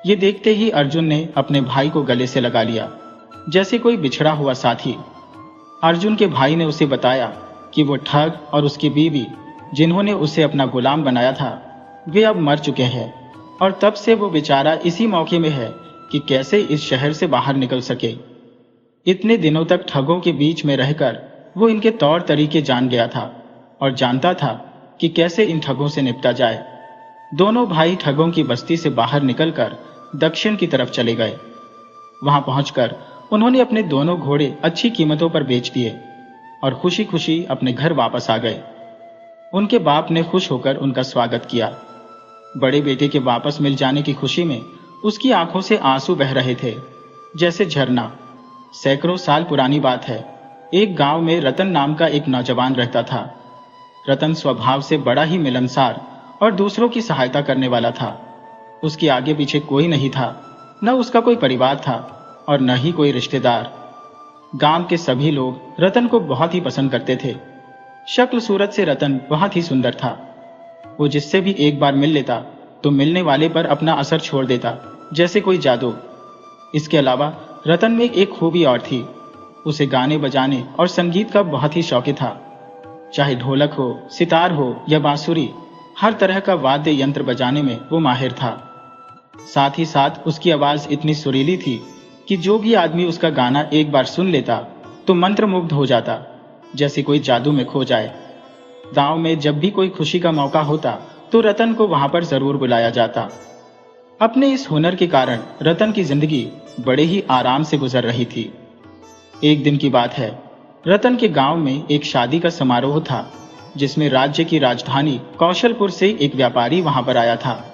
ये देखते ही अर्जुन ने अपने भाई को गले से लगा लिया, जैसे कोई बिछड़ा हुआ साथी। अर्जुन के भाई ने उसे बताया कि वो ठग और उसकी बीवी, जिन्होंने उसे अपना गुलाम बनाया था, वे अब मर चुके हैं और तब से वो बेचारा इसी मौके में है कि कैसे इस शहर से बाहर निकल सके। इतने दिनों तक ठगों के बीच में रहकर वो इनके तौर तरीके जान गया था और जानता था कि कैसे इन ठगों से निपटा जाए। दोनों भाई ठगों की बस्ती से बाहर निकलकर दक्षिण की तरफ चले गए। वहां पहुंचकर उन्होंने अपने दोनों घोड़े अच्छी कीमतों पर बेच दिए और खुशी खुशी अपने घर वापस आ गए। उनके बाप ने खुश होकर उनका स्वागत किया। बड़े बेटे के वापस मिल जाने की खुशी में उसकी आंखों से आंसू बह रहे थे, जैसे झरना। सैकड़ों साल पुरानी बात है। एक गांव में रतन नाम का एक नौजवान रहता था। रतन स्वभाव से बड़ा ही मिलनसार और दूसरों की सहायता करने वाला था। उसके आगे पीछे कोई नहीं था, न उसका कोई परिवार था और न ही कोई रिश्तेदार। गांव के सभी लोग रतन को बहुत ही पसंद करते थे। शक्ल सूरत से रतन बहुत ही सुंदर था। वो जिससे भी एक बार मिल लेता तो मिलने वाले पर अपना असर छोड़ देता, जैसे कोई जादू। इसके अलावा रतन में एक खूबी और थी, उसे गाने बजाने और संगीत का बहुत ही शौक था। चाहे ढोलक हो, सितार हो या बांसुरी, हर तरह का वाद्य यंत्र बजाने में वो माहिर था। साथ ही साथ उसकी आवाज इतनी सुरीली थी कि जो भी आदमी उसका गाना एक बार सुन लेता तो मंत्रमुग्ध हो जाता, जैसे कोई जादू में खो जाए। गांव में जब भी कोई खुशी का मौका होता तो रतन को वहां पर जरूर बुलाया जाता। अपने इस हुनर के कारण रतन की जिंदगी बड़े ही आराम से गुजर रही थी। एक दिन की बात है, रतन के गांव में एक शादी का समारोह था, जिसमें राज्य की राजधानी कौशलपुर से एक व्यापारी वहां पर आया था।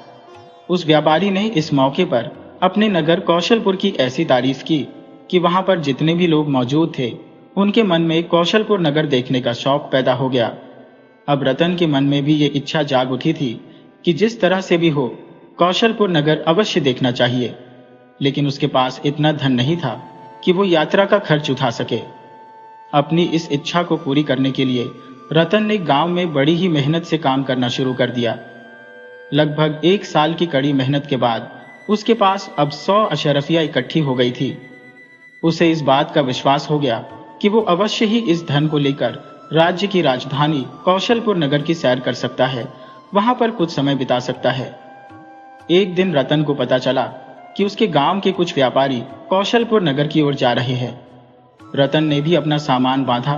उस व्यापारी ने इस मौके पर अपने नगर कौशलपुर की ऐसी तारीफ की कि वहां पर जितने भी लोग मौजूद थे उनके मन में कौशलपुर नगर देखने का शौक पैदा हो गया। अब रतन के मन में भी ये इच्छा जाग उठी थी कि जिस तरह से भी हो कौशलपुर नगर अवश्य देखना चाहिए, लेकिन उसके पास इतना धन नहीं था कि वो यात्रा का खर्च उठा सके। अपनी इस इच्छा को पूरी करने के लिए रतन ने गांव में बड़ी ही मेहनत से काम करना शुरू कर दिया। लगभग 1 साल की कड़ी मेहनत के बाद उसके पास अब 100 अशरफियां इकट्ठी हो गई थी। उसे इस बात का विश्वास हो गया कि वो अवश्य ही इस धन को लेकर राज्य की राजधानी कौशलपुर नगर की सैर कर सकता है, वहां पर कुछ समय बिता सकता है। एक दिन रतन को पता चला कि उसके गांव के कुछ व्यापारी कौशलपुर नगर की ओर जा रहे हैं। रतन ने भी अपना सामान बांधा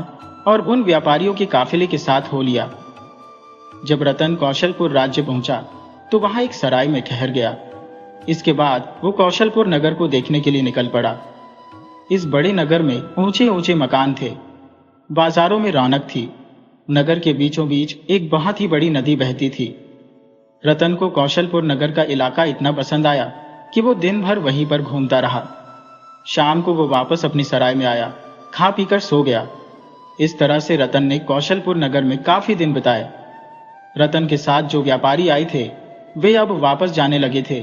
और उन व्यापारियों के काफिले के साथ हो लिया। जब रतन कौशलपुर राज्य पहुंचा तो वहां एक सराय में ठहर गया। इसके बाद वो कौशलपुर नगर को देखने के लिए निकल पड़ा। इस बड़े नगर में ऊंचे ऊंचे मकान थे, बाजारों में रौनक थी। नगर के बीचों बीच एक बहुत ही बड़ी नदी बहती थी। रतन को कौशलपुर नगर का इलाका इतना पसंद आया कि वो दिन भर वहीं पर घूमता रहा। शाम को वो वापस अपनी सराय में आया, खा पीकर सो गया। इस तरह से रतन ने कौशलपुर नगर में काफी दिन बिताए। रतन के साथ जो व्यापारी आए थे वे अब वापस जाने लगे थे,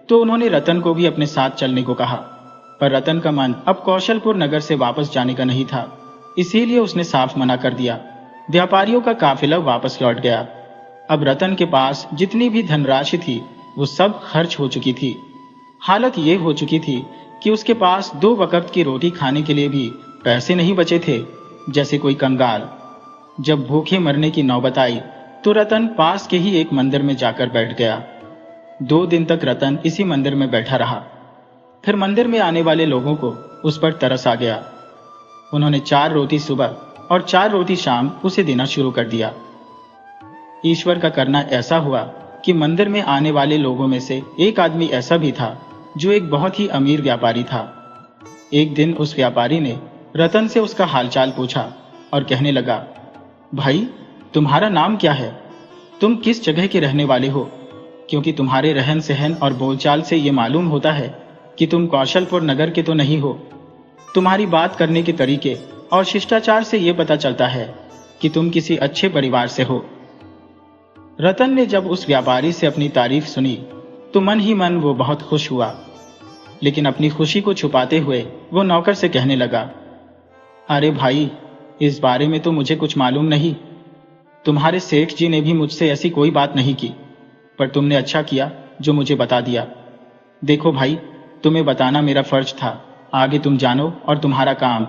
तो उन्होंने रतन को भी अपने साथ चलने को कहा, पर रतन का मन अब कौशलपुर नगर से वापस जाने का नहीं था, इसीलिए उसने साफ मना कर दिया। व्यापारियों का काफिला वापस लौट गया। अब रतन के पास जितनी भी धनराशि थी वो सब खर्च हो चुकी थी। हालत ये हो चुकी थी कि उसके पास 2 वक्त की रोटी खाने के लिए भी पैसे नहीं बचे थे, जैसे कोई कंगाल। जब भूखे मरने की नौबत आई तो रतन पास के ही एक मंदिर में जाकर बैठ गया। 2 दिन तक रतन इसी मंदिर में बैठा रहा। फिर मंदिर में आने वाले लोगों को उस पर तरस आ गया। उन्होंने 4 रोटी सुबह और 4 रोटी शाम उसे देना शुरू कर दिया। ईश्वर का करना ऐसा हुआ कि मंदिर में आने वाले लोगों में से एक आदमी ऐसा भी था जो एक बहुत ही अमीर व्यापारी था। एक दिन उस व्यापारी ने रतन से उसका हालचाल पूछा और कहने लगा, भाई तुम्हारा नाम क्या है? तुम किस जगह के रहने वाले हो? क्योंकि तुम्हारे रहन सहन और बोलचाल से ये मालूम होता है कि तुम कौशलपुर नगर के तो नहीं हो। तुम्हारी बात करने के तरीके और शिष्टाचार से यह पता चलता है कि तुम किसी अच्छे परिवार से हो। रतन ने जब उस व्यापारी से अपनी तारीफ सुनी तो मन ही मन वो बहुत खुश हुआ, लेकिन अपनी खुशी को छुपाते हुए वो नौकर से कहने लगा, अरे भाई, इस बारे में तो मुझे कुछ मालूम नहीं। तुम्हारे सेठ जी ने भी मुझसे ऐसी कोई बात नहीं की, पर तुमने अच्छा किया जो मुझे बता दिया। देखो भाई, तुम्हें बताना मेरा फर्ज था, आगे तुम जानो और तुम्हारा काम।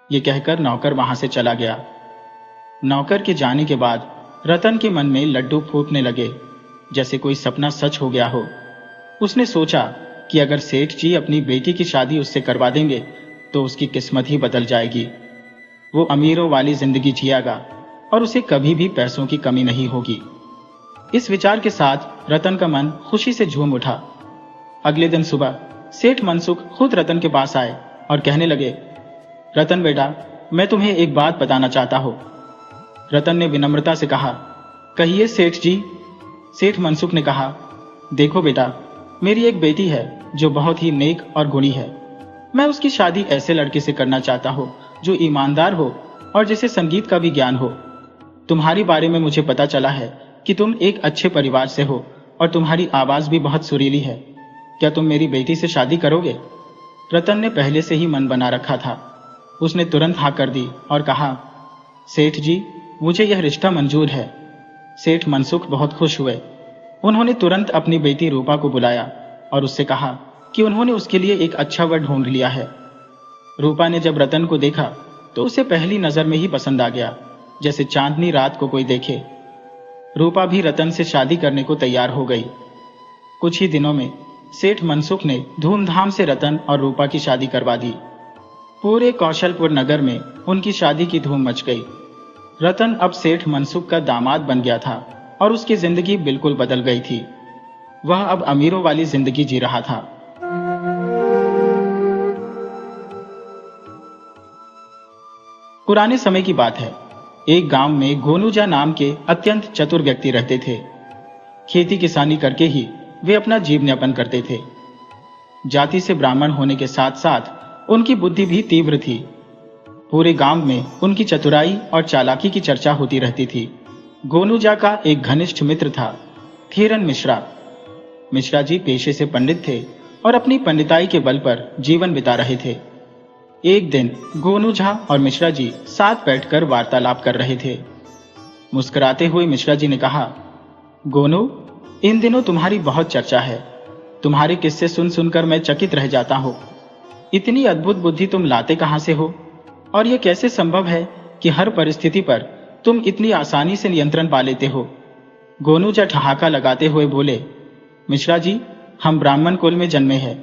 ये कहकर नौकर वहां से चला गया। नौकर के जाने के बाद रतन के मन में लड्डू फूटने लगे, जैसे कोई सपना सच हो गया हो। उसने सोचा कि अगर सेठ जी अपनी बेटी की शादी उससे करवा देंगे तो उसकी किस्मत ही बदल जाएगी। वो अमीरों वाली जिंदगी जिएगा और उसे कभी भी पैसों की कमी नहीं होगी। इस विचार के साथ रतन का मन खुशी से झूम उठा। अगले दिन सुबह सेठ मनसुख खुद रतन के पास आए और कहने लगे, रतन बेटा, मैं तुम्हें एक बात बताना चाहता हूं। रतन ने विनम्रता से कहा, कहिए सेठ जी। सेठ मनसुख ने कहा, देखो बेटा, मेरी एक बेटी है जो बहुत ही नेक और गुणी है। मैं उसकी शादी ऐसे लड़के से करना चाहता हूं जो ईमानदार हो और जिसे संगीत का भी ज्ञान हो। तुम्हारे बारे में मुझे पता चला है कि तुम एक अच्छे परिवार से हो और तुम्हारी आवाज भी बहुत सुरीली है। क्या तुम मेरी बेटी से शादी करोगे? रतन ने पहले से ही मन बना रखा था। उसने तुरंत हाँ कर दी और कहा, सेठ जी, मुझे यह रिश्ता मंजूर है। सेठ मनसुख बहुत खुश हुए। उन्होंने तुरंत अपनी बेटी रूपा को बुलाया और उससे कहा कि उन्होंने उसके लिए एक अच्छा वर ढूंढ लिया है। रूपा ने जब रतन को देखा तो उसे पहली नजर में ही पसंद आ गया, जैसे चांदनी रात को कोई देखे। रूपा भी रतन से शादी करने को तैयार हो गई। कुछ ही दिनों में सेठ मनसुख ने धूमधाम से रतन और रूपा की शादी करवा दी। पूरे कौशलपुर नगर में उनकी शादी की धूम मच गई। रतन अब सेठ मनसुख का दामाद बन गया था और उसकी जिंदगी बिल्कुल बदल गई थी। वह अब अमीरों वाली जिंदगी जी रहा था। पुराने समय की बात है। एक गांव में गोनूजा नाम के अत्यंत चतुर व्यक्ति रहते थे। खेती किसानी करके ही वे अपना जीवनयापन करते थे। जाति से ब्राह्मण होने के साथ साथ उनकी बुद्धि भी तीव्र थी। पूरे गांव में उनकी चतुराई और चालाकी की चर्चा होती रहती थी। गोनूजा का एक घनिष्ठ मित्र था, थीरन मिश्रा। मिश्रा जी पेशे से पंडित थे और अपनी पंडिताई के बल पर जीवन बिता रहे थे। एक दिन गोनूजा और मिश्रा जी साथ बैठकर वार्तालाप कर रहे थे। मुस्कुराते हुए मिश्रा जी ने कहा, गोनू, इन दिनों तुम्हारी बहुत चर्चा है। तुम्हारे किस्से सुन सुनकर मैं चकित रह जाता हूं। इतनी अद्भुत बुद्धि तुम लाते कहां से हो? और यह कैसे संभव है कि हर परिस्थिति पर तुम इतनी आसानी से नियंत्रण पा लेते हो? गोनूजा ठहाका लगाते हुए बोले, मिश्रा जी, हम ब्राह्मण कुल में जन्मे हैं।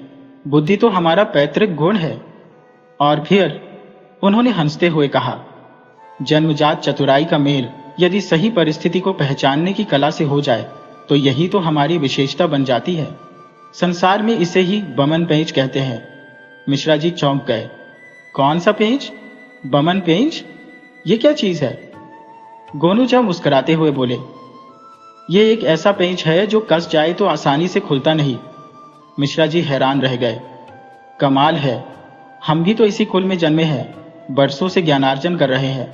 बुद्धि तो हमारा पैतृक गुण है। और फिर उन्होंने हंसते हुए कहा, जन्मजात चतुराई का मेल यदि सही परिस्थिति को पहचानने की कला से हो जाए तो यही तो हमारी विशेषता बन जाती है। संसार में इसे ही बमन पेंच कहते हैं। मिश्रा जी चौंक गए। कौन सा पेंच? बमन पेंच? ये क्या चीज है? गोनूजा मुस्कुराते हुए बोले, ये एक ऐसा पेंच है जो कस जाए तो आसानी से खुलता नहीं। मिश्रा जी हैरान रह गए। कमाल है, हम भी तो इसी कुल में जन्मे हैं, बरसों से ज्ञानार्जन कर रहे हैं,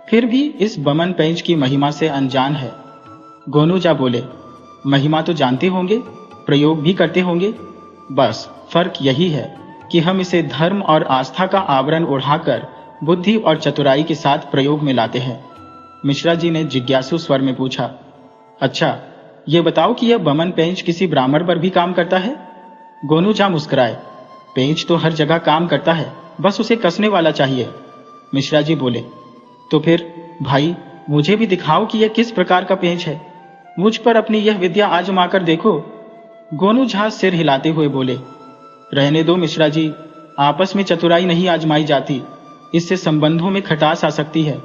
फिर भी इस बमन पेंच की महिमा से अनजान है। गोनूजा बोले, महिमा तो जानते होंगे, प्रयोग भी करते होंगे। बस फर्क यही है कि हम इसे धर्म और आस्था का आवरण उड़ाकर बुद्धि और चतुराई के साथ प्रयोग में लाते हैं। मिश्रा जी ने जिज्ञासु स्वर में पूछा, अच्छा, ये बताओ कि यह बमन पेंच किसी ब्राह्मण पर भी काम करता है? गोनूजा मुस्कुराए। पेंच तो हर जगह काम करता है, बस उसे कसने वाला चाहिए। मिश्रा जी बोले, तो फिर भाई मुझे भी दिखाओ कि यह किस प्रकार का पेंच है। मुझ पर अपनी यह विद्या आजमाकर देखो। गोनूजा सिर हिलाते हुए बोले, रहने दो मिश्रा जी, आपस में चतुराई नहीं आजमाई जाती, इससे संबंधों में खटास आ सकती है।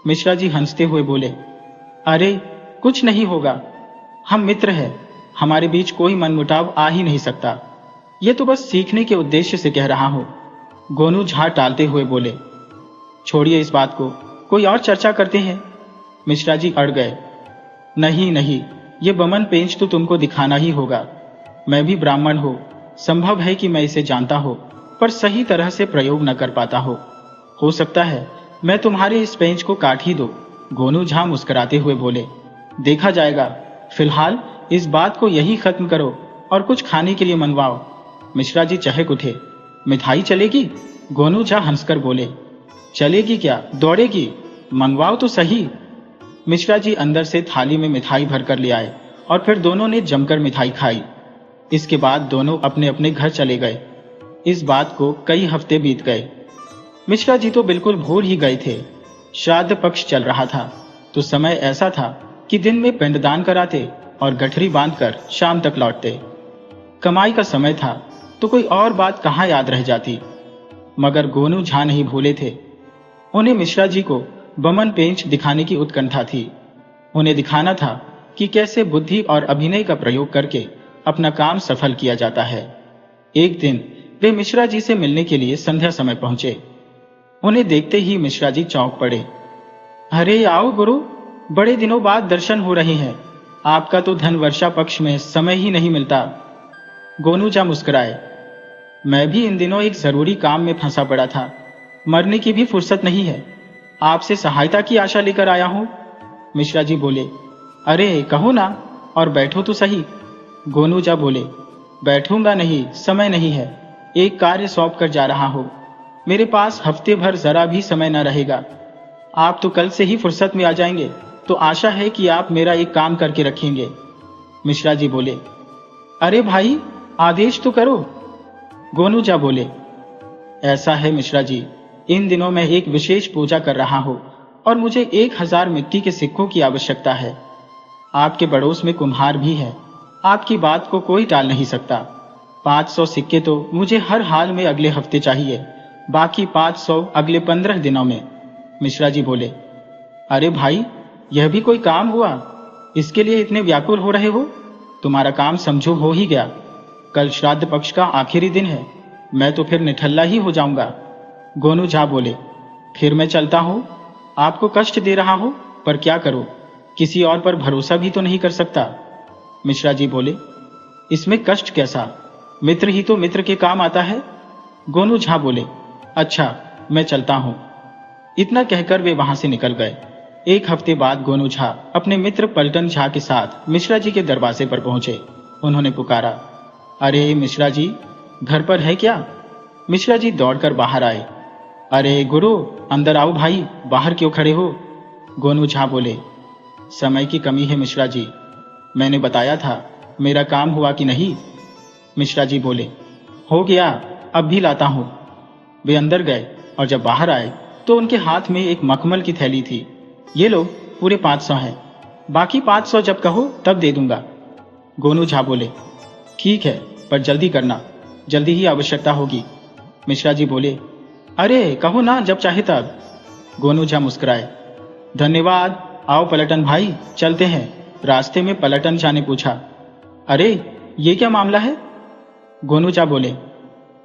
मिश्रा जी हंसते हुए बोले, अरे कुछ नहीं होगा, हम मित्र हैं, हमारे बीच कोई मनमुटाव आ ही नहीं सकता। ये तो बस सीखने के उद्देश्य से कह रहा हूं। गोनूजा टालते हुए बोले, छोड़िए इस बात को, कोई और चर्चा करते हैं। मिश्रा जी अड़ गए। नहीं नहीं, ये बमन पेंच तो तुमको दिखाना ही होगा। मैं भी ब्राह्मण हूं, संभव है कि मैं इसे जानता हो पर सही तरह से प्रयोग न कर पाता हो सकता है मैं तुम्हारे इस पेंच को काट ही दो। गोनूजा मुस्कुराते हुए बोले, देखा जाएगा, फिलहाल इस बात को यही खत्म करो और कुछ खाने के लिए मनवाओ। मिश्रा जी चहक उठे। मिठाई चलेगी? गोनूजा हंसकर बोले, चलेगी क्या, दौड़ेगी? मंगवाओ तो सही। मिश्रा जी अंदर से थाली में मिठाई भरकर ले आए और फिर दोनों ने जमकर मिठाई खाई। इसके बाद दोनों अपने अपने घर चले गए। इस बात को कई हफ्ते बीत गए। मिश्रा जी तो बिल्कुल भूल ही गए थे। श्राद्ध पक्ष चल रहा था तो समय ऐसा था कि दिन में पिंडदान कराते और गठरी बांधकर शाम तक लौटते। कमाई का समय था तो कोई और बात कहाँ याद रह जाती। मगर गोनूजा नहीं भूले थे। उन्हें मिश्रा जी को बमन पेंच दिखाने की उत्कंठा थी। उन्हें दिखाना था कि कैसे बुद्धि और अभिनय का प्रयोग करके अपना काम सफल किया जाता है। एक दिन वे मिश्रा जी से मिलने के लिए संध्या समय पहुंचे। उन्हें देखते ही मिश्रा जी चौंक पड़े। अरे आओ गुरु, बड़े दिनों बाद दर्शन हो रहे हैं। आपका तो धन वर्षा पक्ष में समय ही नहीं मिलता। गोनूजा मुस्कुराए। मैं भी इन दिनों एक जरूरी काम में फंसा पड़ा था, मरने की भी फुर्सत नहीं है। आपसे सहायता की आशा लेकर आया हूं। मिश्रा जी बोले, अरे कहो ना, और बैठो तो सही। गोनूजा बोले, बैठूंगा नहीं, समय नहीं है, एक कार्य सौंप कर जा रहा हूं, मेरे पास हफ्ते भर जरा भी समय न रहेगा। आप तो कल से ही फुर्सत में आ जाएंगे, तो आशा है कि आप मेरा एक काम करके रखेंगे। मिश्रा जी बोले, अरे भाई, आदेश तो करो। गोनूजा बोले, ऐसा है मिश्रा जी, इन दिनों मैं एक विशेष पूजा कर रहा हूं और मुझे 1000 मिट्टी के सिक्कों की आवश्यकता है। आपके पड़ोस में कुम्हार भी है, आपकी बात को कोई टाल नहीं सकता। 500 सिक्के तो मुझे हर हाल में अगले हफ्ते चाहिए, बाकी 500 अगले 15 दिनों में। मिश्रा जी बोले, अरे भाई, यह भी कोई काम हुआ? इसके लिए इतने व्याकुल हो रहे हो? तुम्हारा काम समझो हो ही गया। कल श्राद्ध पक्ष का आखिरी दिन है, मैं तो फिर निठल्ला ही हो जाऊंगा। गोनू झा बोले, फिर मैं चलता हूं, आपको कष्ट दे रहा हूं, पर क्या करूं, किसी और पर भरोसा भी तो नहीं कर सकता। मिश्रा जी बोले, इसमें कष्ट कैसा, मित्र ही तो मित्र के काम आता है। गोनू झा बोले, अच्छा, मैं चलता हूं। इतना कहकर वे वहां से निकल गए। एक हफ्ते बाद गोनू झा अपने मित्र पलटन झा के साथ मिश्रा जी के दरवाजे पर पहुंचे। उन्होंने पुकारा, अरे मिश्रा जी, घर पर है क्या? मिश्रा जी दौड़कर बाहर आए। अरे गुरु, अंदर आओ भाई, बाहर क्यों खड़े हो? गोनू झा बोले, समय की कमी है मिश्रा जी, मैंने बताया था, मेरा काम हुआ कि नहीं? मिश्रा जी बोले, हो गया, अब भी लाता हूं। वे अंदर गए और जब बाहर आए तो उनके हाथ में एक मखमल की थैली थी। ये लो, पूरे 500 हैं, बाकी 500 जब कहो तब दे दूंगा। गोनू झा बोले, ठीक है, पर जल्दी करना, जल्दी ही आवश्यकता होगी। मिश्रा जी बोले, अरे कहो ना, जब चाहे तब। गोनू झा मुस्कुराए, धन्यवाद, आओ पलटन भाई, चलते हैं। रास्ते में पलटन झा ने पूछा, अरे ये क्या मामला है? गोनू झा बोले,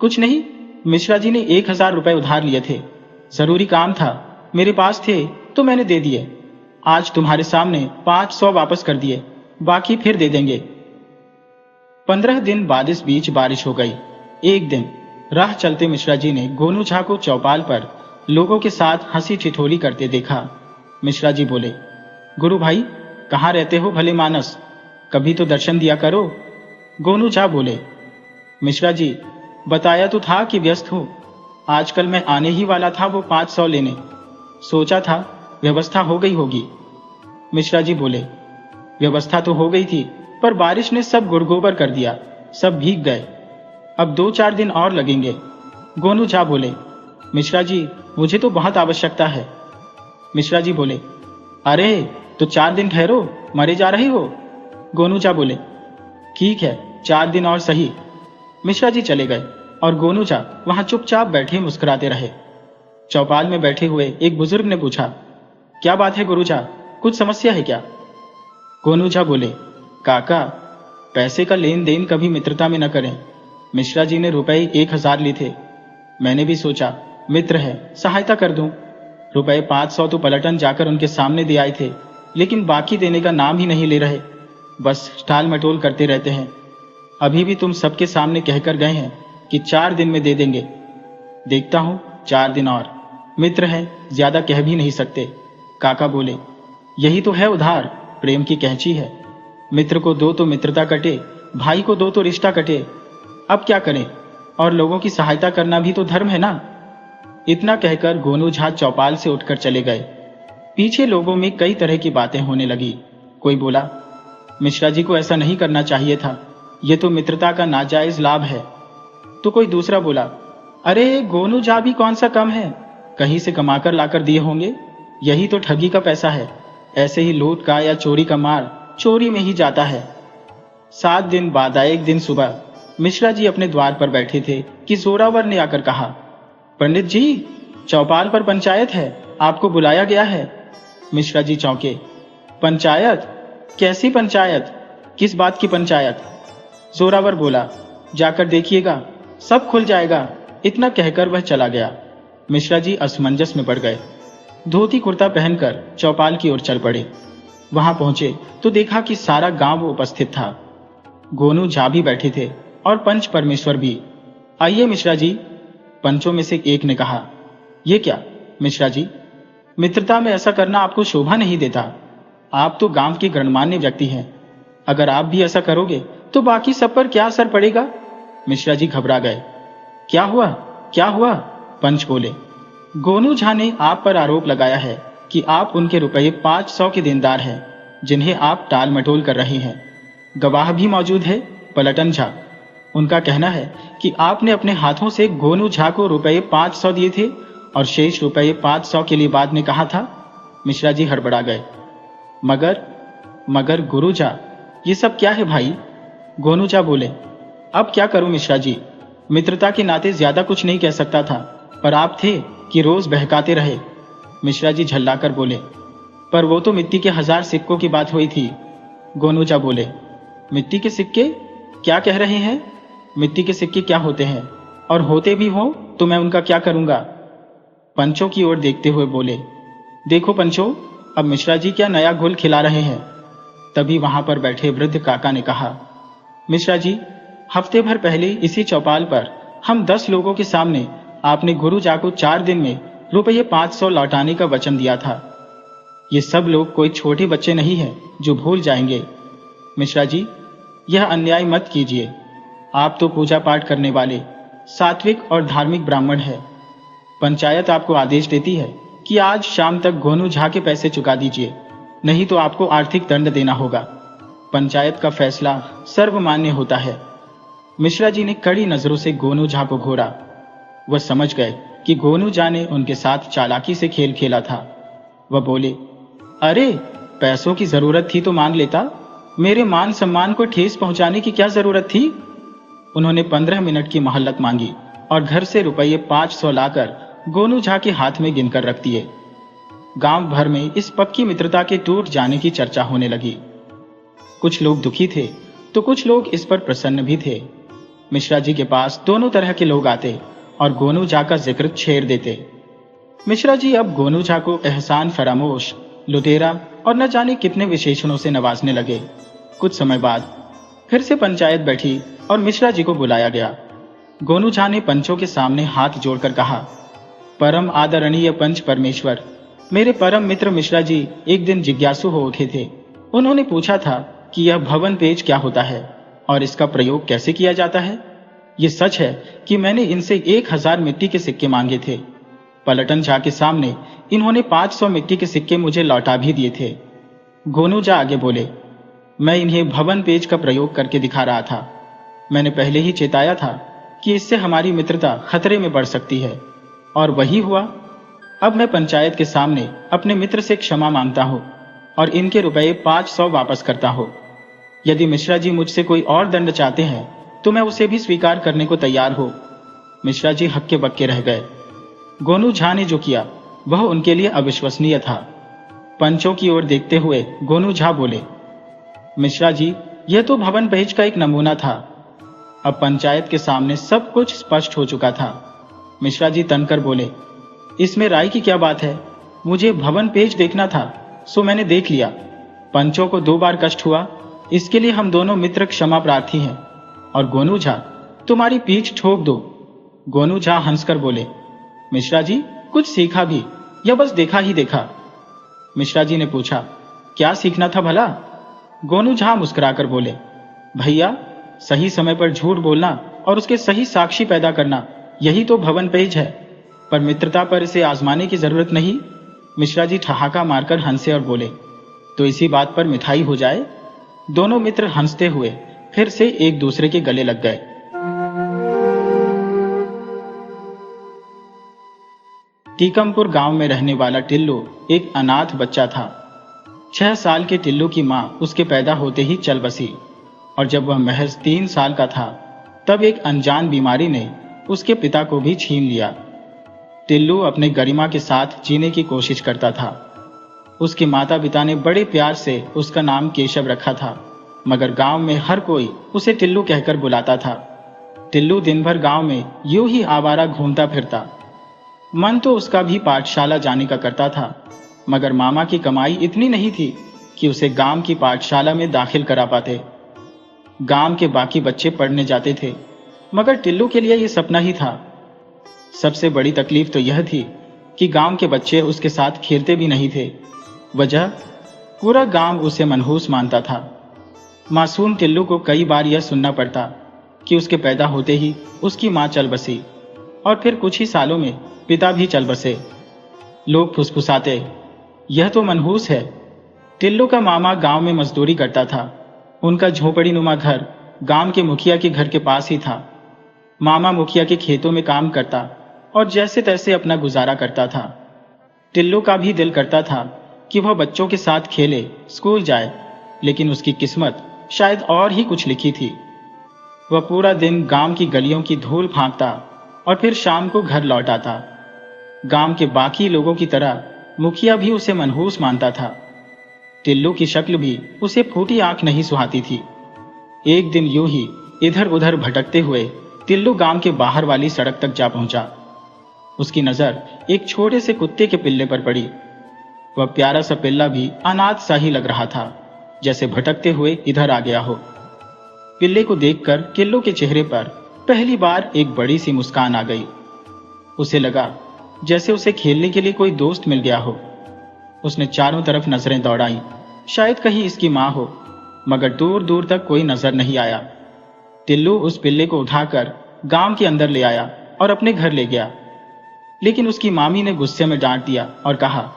कुछ नहीं, मिश्रा जी ने 1000 रुपए उधार लिए थे, जरूरी काम था, मेरे पास थे तो मैंने दे दिए। आज तुम्हारे सामने 500 वापस कर दिए, बाकी फिर दे देंगे। 15 दिन बाद इस बीच बारिश हो गई। एक दिन राह चलते मिश्रा जी ने गोनू झा को चौपाल पर लोगों के साथ हंसी ठिठोली करते देखा। मिश्रा जी बोले, गुरु भाई, कहाँ रहते हो भले मानस, कभी तो दर्शन दिया करो। गोनू झा बोले, मिश्रा जी, बताया तो था कि व्यस्त हूं, आजकल मैं आने ही वाला था वो 500 लेने, सोचा था व्यवस्था हो गई होगी। मिश्रा जी बोले, व्यवस्था तो हो गई थी, पर बारिश ने सब गुड़गोबर कर दिया, सब भीग गए, अब 2-4 दिन और लगेंगे। गोनू झा बोले, मिश्रा जी, मुझे तो बहुत आवश्यकता है। मिश्रा जी बोले, अरे तो 4 दिन ठहरो, मरे जा रहे हो? गोनू झा बोले, ठीक है, 4 दिन और सही। मिश्रा जी चले गए और गोनू झा वहां चुपचाप बैठे मुस्कुराते रहे। चौपाल में बैठे हुए एक बुजुर्ग ने पूछा, क्या बात है गुरु झा, कुछ समस्या है क्या? गोनू झा बोले, काका, पैसे का लेन देन कभी मित्रता में न करें। मिश्रा जी ने रुपए 1000 लिए थे, मैंने भी सोचा मित्र है, सहायता कर दूं। रुपए 500 तो पलटन जाकर उनके सामने दे आए थे, लेकिन बाकी देने का नाम ही नहीं ले रहे, बस टाल मटोल करते रहते हैं। अभी भी तुम सबके सामने कहकर गए हैं कि 4 दिन में दे देंगे, देखता हूं 4 दिन और। मित्र हैं, ज्यादा कह भी नहीं सकते। काका बोले, यही तो है उधार, प्रेम की कहची है, मित्र को दो तो मित्रता कटे, भाई को दो तो रिश्ता कटे, अब क्या करें, और लोगों की सहायता करना भी तो धर्म है ना। इतना कहकर गोनू झा चौपाल से उठकर चले गए। पीछे लोगों में कई तरह की बातें होने लगी। कोई बोला, मिश्रा जी को ऐसा नहीं करना चाहिए था, यह तो मित्रता का नाजायज लाभ है। तो कोई दूसरा बोला, अरे गोनू झा भी कौन सा कम है, कहीं से कमाकर लाकर दिए होंगे, यही तो ठगी का पैसा है, ऐसे ही लूट का या चोरी का मार चोरी में ही जाता है। 7 दिन बाद एक दिन सुबह मिश्रा जी अपने द्वार पर बैठे थे कि जोरावर ने आकर कहा, पंडित जी, चौपाल पर पंचायत है, आपको बुलाया गया है। मिश्रा जी चौंके, पंचायत? कैसी पंचायत, किस बात की पंचायत? जोरावर बोला, जाकर देखिएगा, सब खुल जाएगा। इतना कहकर वह चला गया। मिश्रा जी असमंजस में पड़ गए, धोती कुर्ता पहनकर चौपाल की ओर चल पड़े। वहां पहुंचे तो देखा कि सारा गांव उपस्थित था। गोनू झा भी बैठे थे और पंच परमेश्वर भी। आइए मिश्रा जी, पंचों में से एक ने कहा। ये क्या मिश्रा जी, मित्रता में ऐसा करना आपको शोभा नहीं देता, आप तो गांव के गणमान्य व्यक्ति हैं, अगर आप भी ऐसा करोगे तो बाकी सब पर क्या असर पड़ेगा? मिश्रा जी घबरा गए। क्या हुआ, क्या हुआ? पंच बोले। गोनू झा ने आप पर आरोप लगाया है कि आप उनके रुपये 500 के देनदार हैं, जिन्हें आप टाल मटोल कर रहे हैं। गवाह भी मौजूद है, पलटन झा। उनका कहना है कि आपने अपने हाथों से गोनू झा को रुपये 500 दिए थे और शेष रुपये 500 के लिए बाद में कहा था। मिश्रा जी हड़बड़ा गए। मगर गुरु झा, ये सब क्या है भाई? गोनू झा बोले। अब क्या करूं मिश्रा जी, मित्रता के नाते ज्यादा कुछ नहीं कह सकता था, पर आप थे कि रोज बहकाते रहे। मिश्रा जी झल्लाकर बोले। पर वो तो मिट्टी के 1000 सिक्कों की बात हुई थी। गोनू झा बोले। मिट्टी के सिक्के? क्या कह रहे हैं? मिट्टी के सिक्के क्या होते हैं, और होते भी हो तो मैं उनका क्या करूंगा? पंचों की ओर देखते हुए बोले। देखो पंचों, अब मिश्रा जी क्या नया घोल खिला रहे हैं। तभी वहां पर बैठे वृद्ध काका ने कहा, मिश्रा जी, हफ्ते भर पहले इसी चौपाल पर हम 10 लोगों के सामने आपने गुरु झा को 4 दिन में रुपये 500 लौटाने का वचन दिया था। ये सब लोग कोई छोटे बच्चे नहीं हैं जो भूल जाएंगे। मिश्रा जी, यह अन्याय मत कीजिए। आप तो पूजा पाठ करने वाले सात्विक और धार्मिक ब्राह्मण हैं। पंचायत आपको आदेश देती है कि आज शाम तक गोनू झा के पैसे चुका दीजिए, नहीं तो आपको आर्थिक दंड देना होगा। पंचायत का फैसला सर्वमान्य होता है। मिश्रा जी ने कड़ी नजरों से गोनू झा को घूरा। वह समझ गए कि गोनू झा ने उनके साथ चालाकी से खेल खेला था। वह बोले, अरे पैसों की जरूरत थी तो मांग लेता, मेरे मान सम्मान को ठेस पहुंचाने की क्या जरूरत थी? उन्होंने 15 मिनट की मोहल्लत मांगी और घर से रुपये 500 लाकर गोनू झा के हाथ में गिनकर रख दिए। गांव भर में इस पक्की मित्रता के टूट जाने की चर्चा होने लगी। कुछ लोग दुखी थे तो कुछ लोग इस पर प्रसन्न भी थे। मिश्रा जी के पास दोनों तरह के लोग आते और गोनू झा का जिक्र छेड़ देते। मिश्रा जी अब गोनू झा को एहसान फरामोश, लुटेरा और न जाने कितने विशेषणों से नवाजने लगे। कुछ समय बाद फिर से पंचायत बैठी और मिश्रा जी को बुलाया गया। गोनू झा ने पंचों के सामने हाथ जोड़कर कहा, परम आदरणीय पंच परमेश्वर, मेरे परम मित्र मिश्रा जी एक दिन जिज्ञासु हो उठे थे। उन्होंने पूछा था कि यह भवन पेज क्या होता है और इसका प्रयोग कैसे किया जाता है। ये सच है कि मैंने इनसे 1000 मिट्टी के सिक्के मांगे थे। पलटन झा के सामने इन्होंने 500 मिट्टी के सिक्के मुझे लौटा भी दिए थे। गोनू झा आगे बोले, मैं इन्हें भवन पेज का प्रयोग करके दिखा रहा था। मैंने पहले ही चेताया था कि इससे हमारी मित्रता खतरे में बढ़ सकती है, और वही हुआ। अब मैं पंचायत के सामने अपने मित्र से क्षमा मांगता हूँ और इनके रुपये 500 वापस करता हूँ। यदि मिश्रा जी मुझसे कोई और दंड चाहते हैं तो मैं उसे भी स्वीकार करने को तैयार हूँ। मिश्रा जी हक्के बक्के रह गए। गोनू झा ने जो किया वह उनके लिए अविश्वसनीय था। पंचों की ओर देखते हुए गोनू झा बोले, मिश्रा जी, यह तो भवन पेज का एक नमूना था। अब पंचायत के सामने सब कुछ स्पष्ट हो चुका था। मिश्रा जी तनकर बोले, इसमें राय की क्या बात है? मुझे भवन पेज देखना था सो मैंने देख लिया। पंचों को 2 बार कष्ट हुआ, इसके लिए हम दोनों मित्र क्षमा प्रार्थी हैं। और गोनू झा, तुम्हारी पीठ ठोक दो। गोनू झा हंसकर बोले, मिश्रा जी, कुछ सीखा भी या बस देखा ही देखा? मिश्रा जी ने पूछा, क्या सीखना था भला? गोनू झा मुस्कुराकर बोले, भैया, सही समय पर झूठ बोलना और उसके सही साक्षी पैदा करना, यही तो भवन पेज है। पर मित्रता पर इसे आजमाने की जरूरत नहीं। मिश्रा जी ठहाका मारकर हंसे और बोले, तो इसी बात पर मिठाई हो जाए। दोनों मित्र हंसते हुए फिर से एक दूसरे के गले लग गए। टीकमपुर गांव में रहने वाला टिल्लू एक अनाथ बच्चा था। 6 साल के टिल्लू की मां उसके पैदा होते ही चल बसी, और जब वह महज 3 साल का था तब एक अनजान बीमारी ने उसके पिता को भी छीन लिया। टिल्लू अपने गरिमा के साथ जीने की कोशिश करता था। उसके माता पिता ने बड़े प्यार से उसका नाम केशव रखा था, मगर गांव में हर कोई उसे टिल्लू कहकर बुलाता था। टिल्लू दिन भर गांव में यूं ही आवारा घूमता फिरता। मन तो उसका भी पाठशाला जाने का करता था, मगर मामा की कमाई इतनी नहीं थी कि उसे गांव की पाठशाला में दाखिल करा पाते। गांव के बाकी बच्चे पढ़ने जाते थे, मगर टिल्लू के लिए यह सपना ही था। सबसे बड़ी तकलीफ तो यह थी कि गांव के बच्चे उसके साथ खेलते भी नहीं थे। वजह, पूरा गांव उसे मनहूस मानता था। मासूम टिल्लू को कई बार यह सुनना पड़ता कि उसके पैदा होते ही उसकी माँ चल बसी और फिर कुछ ही सालों में पिता भी चल बसे। लोग फुसफुसाते, यह तो मनहूस है। टिल्लू का मामा गांव में मजदूरी करता था। उनका झोपड़ी नुमा घर गांव के मुखिया के घर के पास ही था। मामा मुखिया के खेतों में काम करता और जैसे तैसे अपना गुजारा करता था। टिल्लू का भी दिल करता था कि वह बच्चों के साथ खेले, स्कूल जाए, लेकिन उसकी किस्मत शायद और ही कुछ लिखी थी। वह पूरा दिन गांव की गलियों की धूल फांकता और फिर शाम को घर लौट आता। गांव के बाकी लोगों की तरह मुखिया भी उसे मनहूस मानता था। टिल्लू की शक्ल भी उसे फूटी आंख नहीं सुहाती थी। एक दिन यूं ही इधर उधर भटकते हुए टिल्लू गांव के बाहर वाली सड़क तक जा पहुंचा। उसकी नजर एक छोटे से कुत्ते के पिल्ले पर पड़ी। वह प्यारा सा पिल्ला भी अनाथ सा ही लग रहा था, जैसे भटकते हुए इधर आ गया हो। पिल्ले को देखकर टिल्लू के चेहरे पर पहली बार एक बड़ी सी मुस्कान आ गई। उसे लगा जैसे उसे खेलने के लिए कोई दोस्त मिल गया हो। उसने चारों तरफ नजरें दौड़ाई, शायद कहीं इसकी मां हो, मगर दूर दूर तक कोई नजर नहीं आया। टिल्लू उस पिल्ले को उठाकर गांव के अंदर ले आया और अपने घर ले गया। लेकिन उसकी मामी ने गुस्से में डांट दिया और कहा,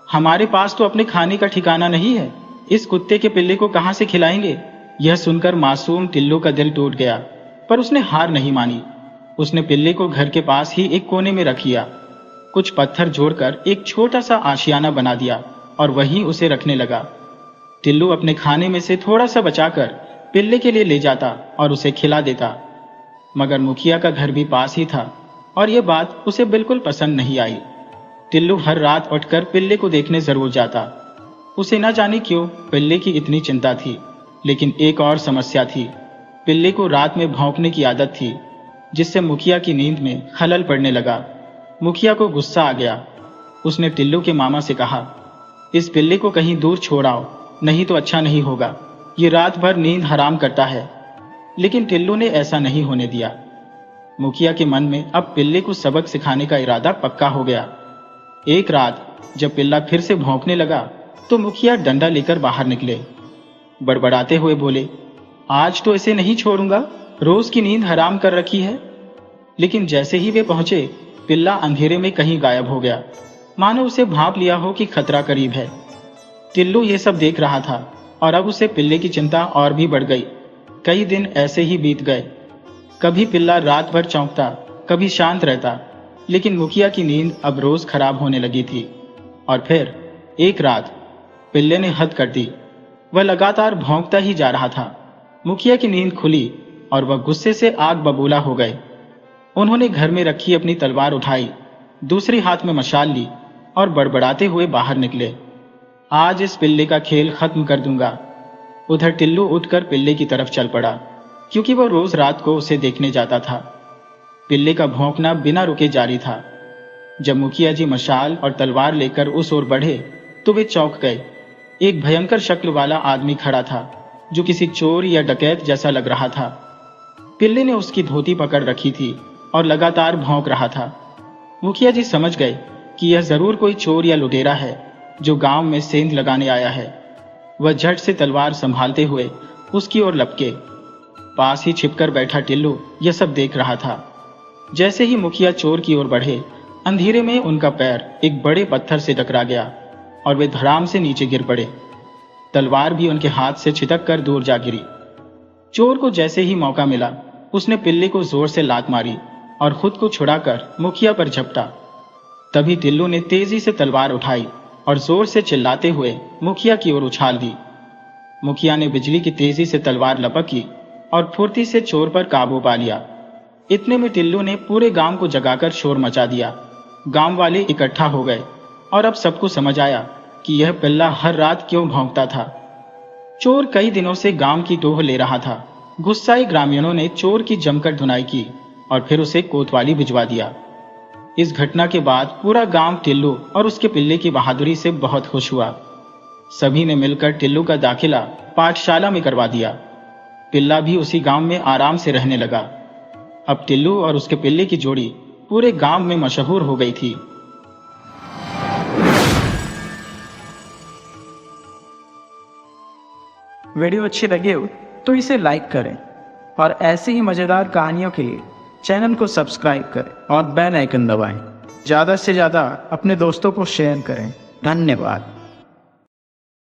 हमारे पास तो अपने खाने का ठिकाना नहीं है, इस कुत्ते के पिल्ले को कहां से खिलाएंगे। यह सुनकर मासूम टिल्लू का दिल टूट गया, पर उसने हार नहीं मानी। उसने पिल्ले को घर के पास ही एक कोने में रख लिया। कुछ पत्थर जोड़कर एक छोटा सा आशियाना बना दिया और वहीं उसे रखने लगा। टिल्लू अपने खाने में से थोड़ा सा बचाकर पिल्ले के लिए ले जाता और उसे खिला देता। मगर मुखिया का घर भी पास ही था और यह बात उसे बिल्कुल पसंद नहीं आई। टिल्लू हर रात उठकर पिल्ले को देखने जरूर जाता। उसे न जाने क्यों पिल्ले की इतनी चिंता थी, लेकिन एक और समस्या थी। पिल्ले को रात में भौंकने की आदत थी, जिससे मुखिया की नींद में खलल पड़ने लगा। मुखिया को गुस्सा आ गया। उसने टिल्लू के मामा से कहा, इस पिल्ले को कहीं दूर छोड़ आओ, नहीं तो अच्छा नहीं होगा। ये रात भर नींद हराम करता है। लेकिन टिल्लू ने ऐसा नहीं होने दिया। मुखिया के मन में अब पिल्ले को सबक सिखाने का इरादा पक्का हो गया। एक रात जब पिल्ला फिर से भौंकने लगा तो मुखिया डंडा लेकर बाहर निकले। बड़बड़ाते हुए बोले, आज तो इसे नहीं छोड़ूंगा, रोज की नींद हराम कर रखी है। लेकिन जैसे ही वे पहुंचे, पिल्ला अंधेरे में कहीं गायब हो गया, मानो उसे भांप लिया हो कि खतरा करीब है। टिल्लू ये सब देख रहा था और अब उसे पिल्ले की चिंता और भी बढ़ गई। कई दिन ऐसे ही बीत गए। कभी पिल्ला रात भर चौंकता, कभी शांत रहता, लेकिन मुखिया की नींद अब रोज खराब होने लगी थी। और फिर एक रात पिल्ले ने हद कर दी। वह लगातार भौंकता ही जा रहा था। मुखिया की नींद खुली और वह गुस्से से आग बबूला हो गए। उन्होंने घर में रखी अपनी तलवार उठाई, दूसरी हाथ में मशाल ली और बड़बड़ाते हुए बाहर निकले। आज इस पिल्ले का खेल खत्म कर दूंगा। उधर टिल्लू उठकर पिल्ले की तरफ चल पड़ा, क्योंकि वह रोज रात को उसे देखने जाता था। पिल्ले का भौंकना बिना रुके जारी था। जब मुखिया जी मशाल और तलवार लेकर उस ओर बढ़े तो वे चौंक गए। एक भयंकर शक्ल वाला आदमी खड़ा था, जो किसी चोर या डकैत जैसा लग रहा था। पिल्ले ने उसकी धोती पकड़ रखी थी और लगातार भौंक रहा था। मुखिया जी समझ गए कि यह जरूर कोई चोर या लुटेरा है, जो गांव में सेंध लगाने आया है। वह झट से तलवार संभालते हुए उसकी ओर लपके। पास ही छिपकर बैठा टिल्लू यह सब देख रहा था। जैसे ही मुखिया चोर की ओर बढ़े, अंधेरे में उनका पैर एक बड़े पत्थर से टकरा गया और वे धड़ाम से नीचे गिर पड़े। तलवार भी उनके हाथ से छिटक कर दूर जा गिरी। चोर को जैसे ही मौका मिला, उसने पिल्ले को जोर से लात मारी और खुद को छुड़ाकर मुखिया पर झपटा। तभी टिल्लू ने तेजी से तलवार उठाई और जोर से चिल्लाते हुए मुखिया की ओर उछाल दी। मुखिया ने बिजली की तेजी से तलवार लपकी और फुर्ती से चोर पर काबू पा लिया। इतने में टिल्लू ने पूरे गांव को जगाकर शोर मचा दिया। गांव वाले इकट्ठा हो गए और अब सबको समझ आया कि यह पिल्ला हर रात क्यों भौंकता था। चोर कई दिनों से गांव की टोह ले रहा था। गुस्साए ग्रामीणों ने चोर की जमकर धुनाई की और फिर उसे कोतवाली भिजवा दिया। इस घटना के बाद पूरा गांव टिल्लू और उसके पिल्ले की बहादुरी से बहुत खुश हुआ। सभी ने मिलकर टिल्लू का दाखिला पाठशाला में करवा दिया। पिल्ला भी उसी गांव में आराम से रहने लगा। अब टिल्लू और उसके पिल्ले की जोड़ी पूरे गांव में मशहूर हो गई थी। वीडियो अच्छी लगी हो तो इसे लाइक करें और ऐसी ही मज़ेदार कहानियों के लिए चैनल को सब्सक्राइब करें और बेल आइकन दबाएं। ज़्यादा से ज़्यादा अपने दोस्तों को शेयर करें। धन्यवाद।